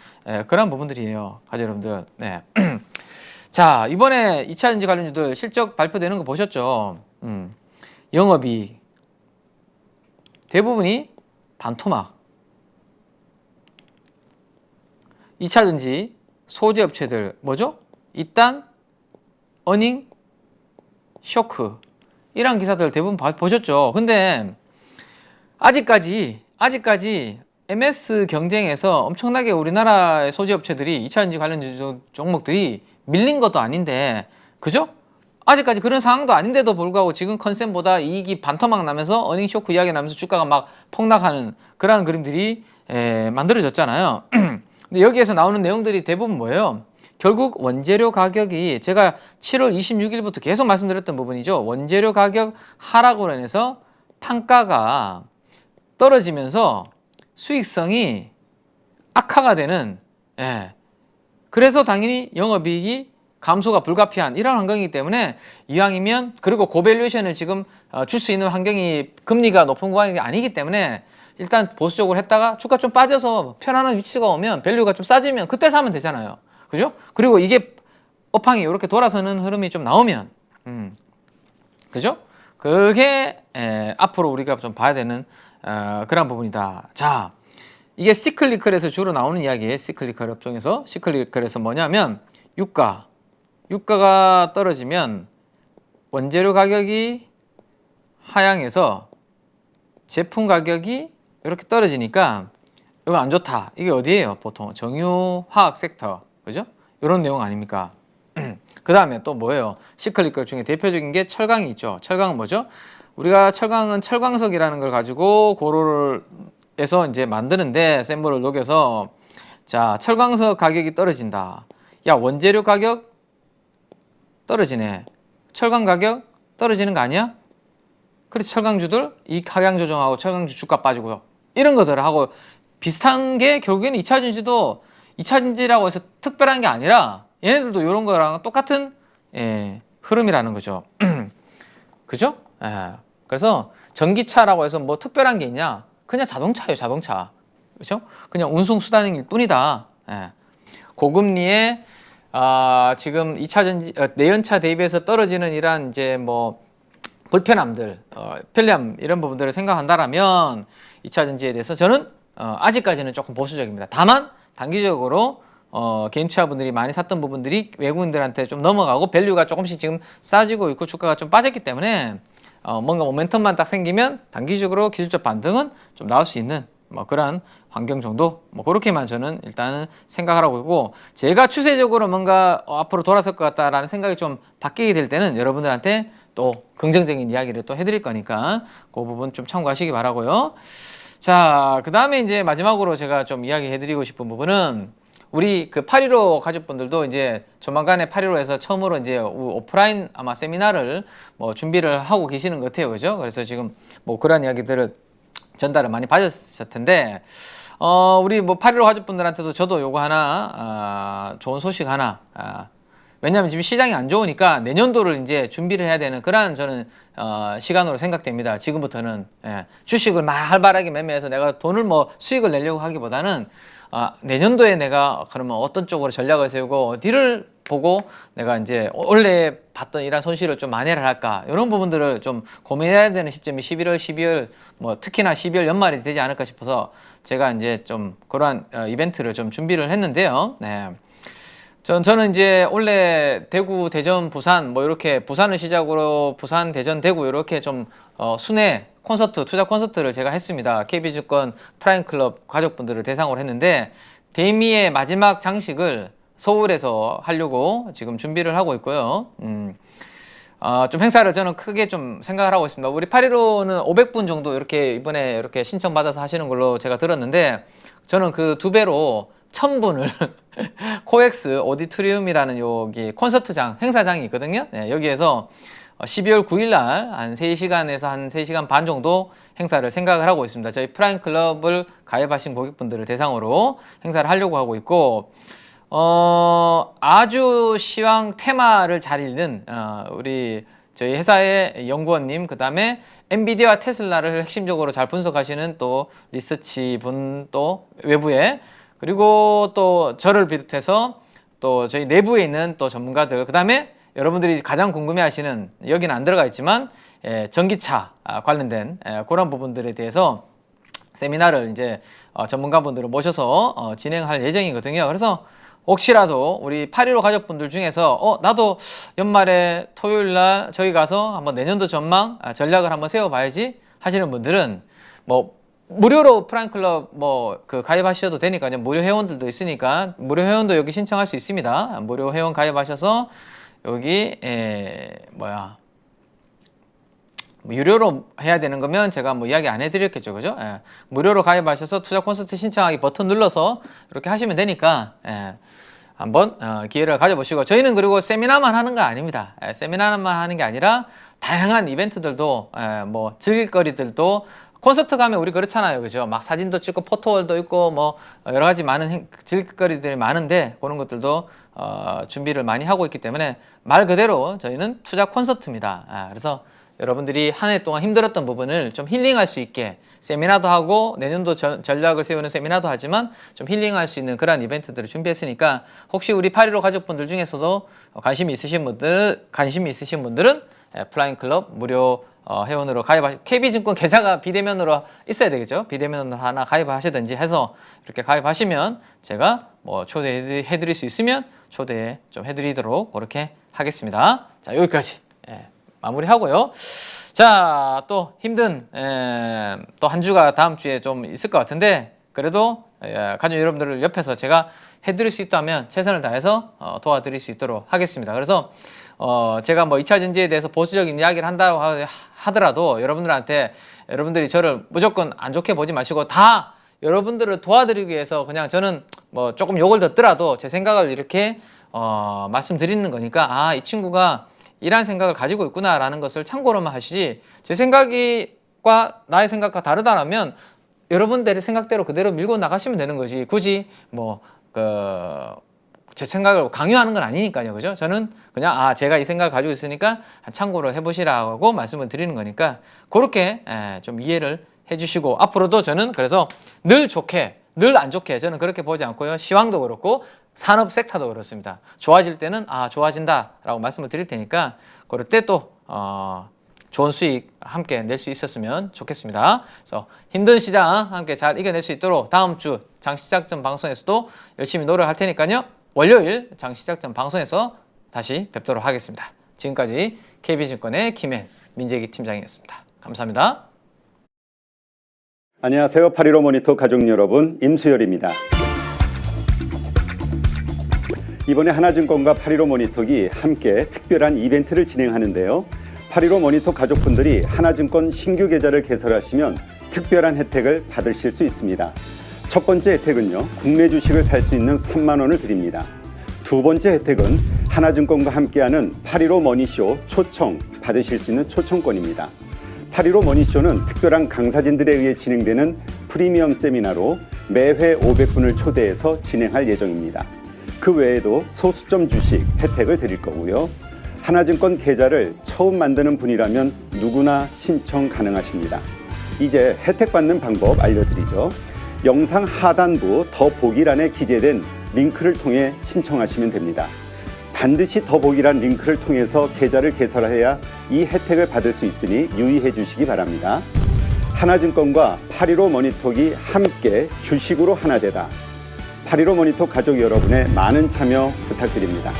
그런 부분들이에요, 가족 여러분들. 자, 이번에 2차전지 관련주들 실적 발표되는 거 보셨죠? 영업이익 대부분이 반토막. 2차전지 소재업체들 뭐죠? 일단 어닝 쇼크 이런 기사들 대부분 보셨죠? 근데 아직까지 MS 경쟁에서 엄청나게 우리나라의 소재업체들이 2차전지 관련 종목들이 밀린 것도 아닌데, 그죠? 아직까지 그런 상황도 아닌데도 불구하고 지금 컨센보다 이익이 반토막 나면서 어닝 쇼크 이야기 나면서 주가가 막 폭락하는 그런 그림들이 만들어졌잖아요. 근데 여기에서 나오는 내용들이 대부분 뭐예요? 결국 원재료 가격이 제가 7월 26일부터 계속 말씀드렸던 부분이죠. 원재료 가격 하락으로 인해서 판가가 떨어지면서 수익성이 악화가 되는, 그래서 당연히 영업이익이 감소가 불가피한 이런 환경이기 때문에 이왕이면, 그리고 고밸류에이션을 지금 줄 수 있는 환경이 금리가 높은 구간이 아니기 때문에 일단 보수적으로 했다가 주가 좀 빠져서 편안한 위치가 오면, 밸류가 좀 싸지면 그때 사면 되잖아요. 그죠? 그리고 이게 업황이 이렇게 돌아서는 흐름이 좀 나오면, 그죠? 그게 앞으로 우리가 좀 봐야 되는 그런 부분이다. 자, 이게 시클리컬에서 주로 나오는 이야기예요. 시클리컬 업종에서. 시클리컬에서 뭐냐면 유가가 떨어지면 원재료 가격이 하향해서 제품 가격이 이렇게 떨어지니까 이거 안 좋다. 이게 어디예요? 보통 정유화학 섹터, 그죠? 이런 내용 아닙니까? 그 다음에 또 뭐예요? 시클리컬 중에 대표적인 게 철강이 있죠. 철강은 뭐죠? 우리가 철강은 철광석이라는 걸 가지고 고로에서 이제 만드는데, 샘물을 녹여서, 자, 철광석 가격이 떨어진다. 야, 원재료 가격 떨어지네. 철강 가격 떨어지는 거 아니야? 그래서 철강주들 이익 하향 조정하고 철강주 주가 빠지고요. 이런 것들하고 비슷한 게 결국에는 2차전지도 2차전지라고 해서 특별한 게 아니라 얘네들도 이런 거랑 똑같은 흐름이라는 거죠. 그죠? 그래서 전기차라고 해서 뭐 특별한 게 있냐? 그냥 자동차예요, 자동차. 그죠? 그냥 운송 수단일 뿐이다. 고금리에 지금 2차전지 내연차 대비해서 떨어지는 이런 이제 뭐 불편함들, 편리함 이런 부분들을 생각한다라면 2차전지에 대해서 저는 아직까지는 조금 보수적입니다. 다만 단기적으로 개인 투자분들이 많이 샀던 부분들이 외국인들한테 좀 넘어가고 밸류가 조금씩 지금 싸지고 있고 주가가 좀 빠졌기 때문에 뭔가 모멘텀만 딱 생기면 단기적으로 기술적 반등은 좀 나올 수 있는 뭐 그런 환경 정도, 뭐 그렇게만 저는 일단은 생각을 하고 있고, 제가 추세적으로 뭔가 앞으로 돌아설 것 같다라는 생각이 좀 바뀌게 될 때는 여러분들한테 또 긍정적인 이야기를 또 해드릴 거니까 그 부분 좀 참고하시기 바라고요. 자, 그 다음에 이제 마지막으로 제가 좀 이야기 해드리고 싶은 부분은, 우리 그 8.15 가족분들도 이제 조만간에 8.15에서 처음으로 이제 오프라인 아마 세미나를 뭐 준비를 하고 계시는 것 같아요. 그죠? 그래서 지금 뭐 그런 이야기들을 전달을 많이 받으셨을 텐데, 우리 뭐 8.15 가족분들한테도 저도 요거 하나, 좋은 소식 하나, 왜냐하면 지금 시장이 안 좋으니까 내년도를 이제 준비를 해야 되는 그런 저는 시간으로 생각됩니다. 지금부터는 주식을 막 활발하게 매매해서 내가 돈을 뭐 수익을 내려고 하기보다는 내년도에 내가 그러면 어떤 쪽으로 전략을 세우고 어디를 보고 내가 이제 원래 봤던 이런 손실을 좀 만회를 할까, 이런 부분들을 좀 고민해야 되는 시점이 11월, 12월, 뭐 특히나 12월 연말이 되지 않을까 싶어서 제가 이제 좀 그러한 이벤트를 좀 준비를 했는데요. 저는 이제 원래 대구, 대전, 부산 뭐 이렇게 부산을 시작으로 부산, 대전, 대구 이렇게 좀 순회 콘서트, 투자 콘서트를 제가 했습니다. KB증권 프라임클럽 가족분들을 대상으로 했는데, 대미의 마지막 장식을 서울에서 하려고 지금 준비를 하고 있고요. 좀 행사를 저는 크게 좀 생각을 하고 있습니다. 우리 8.15는 500분 정도 이렇게 이번에 이렇게 신청받아서 하시는 걸로 제가 들었는데, 저는 그 2배로 1000분을 코엑스 오디토리움이라는 여기 콘서트장, 행사장이 있거든요. 여기에서 12월 9일 날 한 3시간에서 한 3시간 반 정도 행사를 생각을 하고 있습니다. 저희 프라임 클럽을 가입하신 고객분들을 대상으로 행사를 하려고 하고 있고, 아주 시황 테마를 잘 읽는 우리 저희 회사의 연구원님, 그 다음에 엔비디아와 테슬라를 핵심적으로 잘 분석하시는 또 리서치 분, 또 외부에, 그리고 또 저를 비롯해서 또 저희 내부에 있는 또 전문가들, 그 다음에 여러분들이 가장 궁금해하시는, 여기는 안 들어가 있지만 전기차 관련된 그런 부분들에 대해서 세미나를 이제 전문가분들을 모셔서 진행할 예정이거든요. 그래서 혹시라도 우리 8.15 가족분들 중에서 나도 연말에 토요일날 저희 가서 한번 내년도 전망 전략을 한번 세워봐야지 하시는 분들은 뭐 무료로 프라임클럽 뭐 그 가입하셔도 되니까요. 무료 회원들도 있으니까 무료 회원도 여기 신청할 수 있습니다. 무료 회원 가입하셔서 여기 유료로 해야 되는 거면 제가 뭐 이야기 안 해드렸겠죠, 그죠? 무료로 가입하셔서 투자 콘서트 신청하기 버튼 눌러서 이렇게 하시면 되니까 한번 기회를 가져보시고, 저희는 그리고 세미나만 하는 거 아닙니다. 세미나만 하는 게 아니라 다양한 이벤트들도 뭐 즐길 거리들도, 콘서트 가면 우리 그렇잖아요, 그죠? 막 사진도 찍고 포토월도 있고 뭐 여러 가지 많은 즐길 거리들이 많은데, 그런 것들도 준비를 많이 하고 있기 때문에 말 그대로 저희는 투자 콘서트입니다. 그래서 여러분들이 한 해 동안 힘들었던 부분을 좀 힐링할 수 있게 세미나도 하고, 내년도 전략을 세우는 세미나도 하지만 좀 힐링할 수 있는 그런 이벤트들을 준비했으니까, 혹시 우리 8.15 가족분들 중에서도 관심이 있으신 분들은 플라잉클럽 무료 회원으로 KB증권 계좌가 비대면으로 있어야 되겠죠. 비대면으로 하나 가입하시든지 해서 이렇게 가입하시면 제가 뭐 초대해 드릴 수 있으면 초대 좀 해드리도록 그렇게 하겠습니다. 자, 여기까지 마무리하고요. 자, 또 힘든 또 한 주가 다음 주에 좀 있을 것 같은데, 그래도 가족 여러분들을 옆에서 제가 해드릴 수 있다면 최선을 다해서 도와드릴 수 있도록 하겠습니다. 그래서 제가 뭐 2차 전지에 대해서 보수적인 이야기를 한다고 하더라도 여러분들이 저를 무조건 안 좋게 보지 마시고, 다 여러분들을 도와드리기 위해서 그냥 저는 뭐 조금 욕을 듣더라도 제 생각을 이렇게 말씀드리는 거니까, 이 친구가 이런 생각을 가지고 있구나라는 것을 참고로만 하시지, 제 생각과 나의 생각과 다르다면 여러분들의 생각대로 그대로 밀고 나가시면 되는 거지, 굳이 뭐 제 생각을 강요하는 건 아니니까요, 그죠? 저는 그냥 제가 이 생각을 가지고 있으니까 참고로 해보시라고 말씀을 드리는 거니까, 그렇게 좀 이해를 해주시고, 앞으로도 저는 그래서 늘 좋게 늘 안 좋게 저는 그렇게 보지 않고요, 시황도 그렇고 산업 섹터도 그렇습니다. 좋아질 때는 좋아진다 라고 말씀을 드릴 테니까, 그럴 때 또 좋은 수익 함께 낼 수 있었으면 좋겠습니다. 그래서 힘든 시장 함께 잘 이겨낼 수 있도록 다음 주 장시작전 방송에서도 열심히 노력할 테니까요, 월요일 장시작전 방송에서 다시 뵙도록 하겠습니다. 지금까지 KB증권의 김현 민재기 팀장이었습니다. 감사합니다. 안녕하세요. 8.15 모니터 가족 여러분, 임수열입니다. 이번에 하나증권과 8.15 모니터기 함께 특별한 이벤트를 진행하는데요. 8.15 모니터 가족분들이 하나증권 신규 계좌를 개설하시면 특별한 혜택을 받으실 수 있습니다. 첫 번째 혜택은요, 국내 주식을 살 수 있는 3만 원을 드립니다. 두 번째 혜택은 하나증권과 함께하는 8.15 머니쇼 초청 받으실 수 있는 초청권입니다. 8.15 머니쇼는 특별한 강사진들에 의해 진행되는 프리미엄 세미나로 매회 500분을 초대해서 진행할 예정입니다. 그 외에도 소수점 주식 혜택을 드릴 거고요. 하나증권 계좌를 처음 만드는 분이라면 누구나 신청 가능하십니다. 이제 혜택 받는 방법 알려드리죠. 영상 하단부 더보기란에 기재된 링크를 통해 신청하시면 됩니다. 반드시 더보기란 링크를 통해서 계좌를 개설해야 이 혜택을 받을 수 있으니 유의해 주시기 바랍니다. 하나증권과 8.15 모니터기 함께 주식으로 하나 되다. 8.15 모니터 가족 여러분의 많은 참여 부탁드립니다.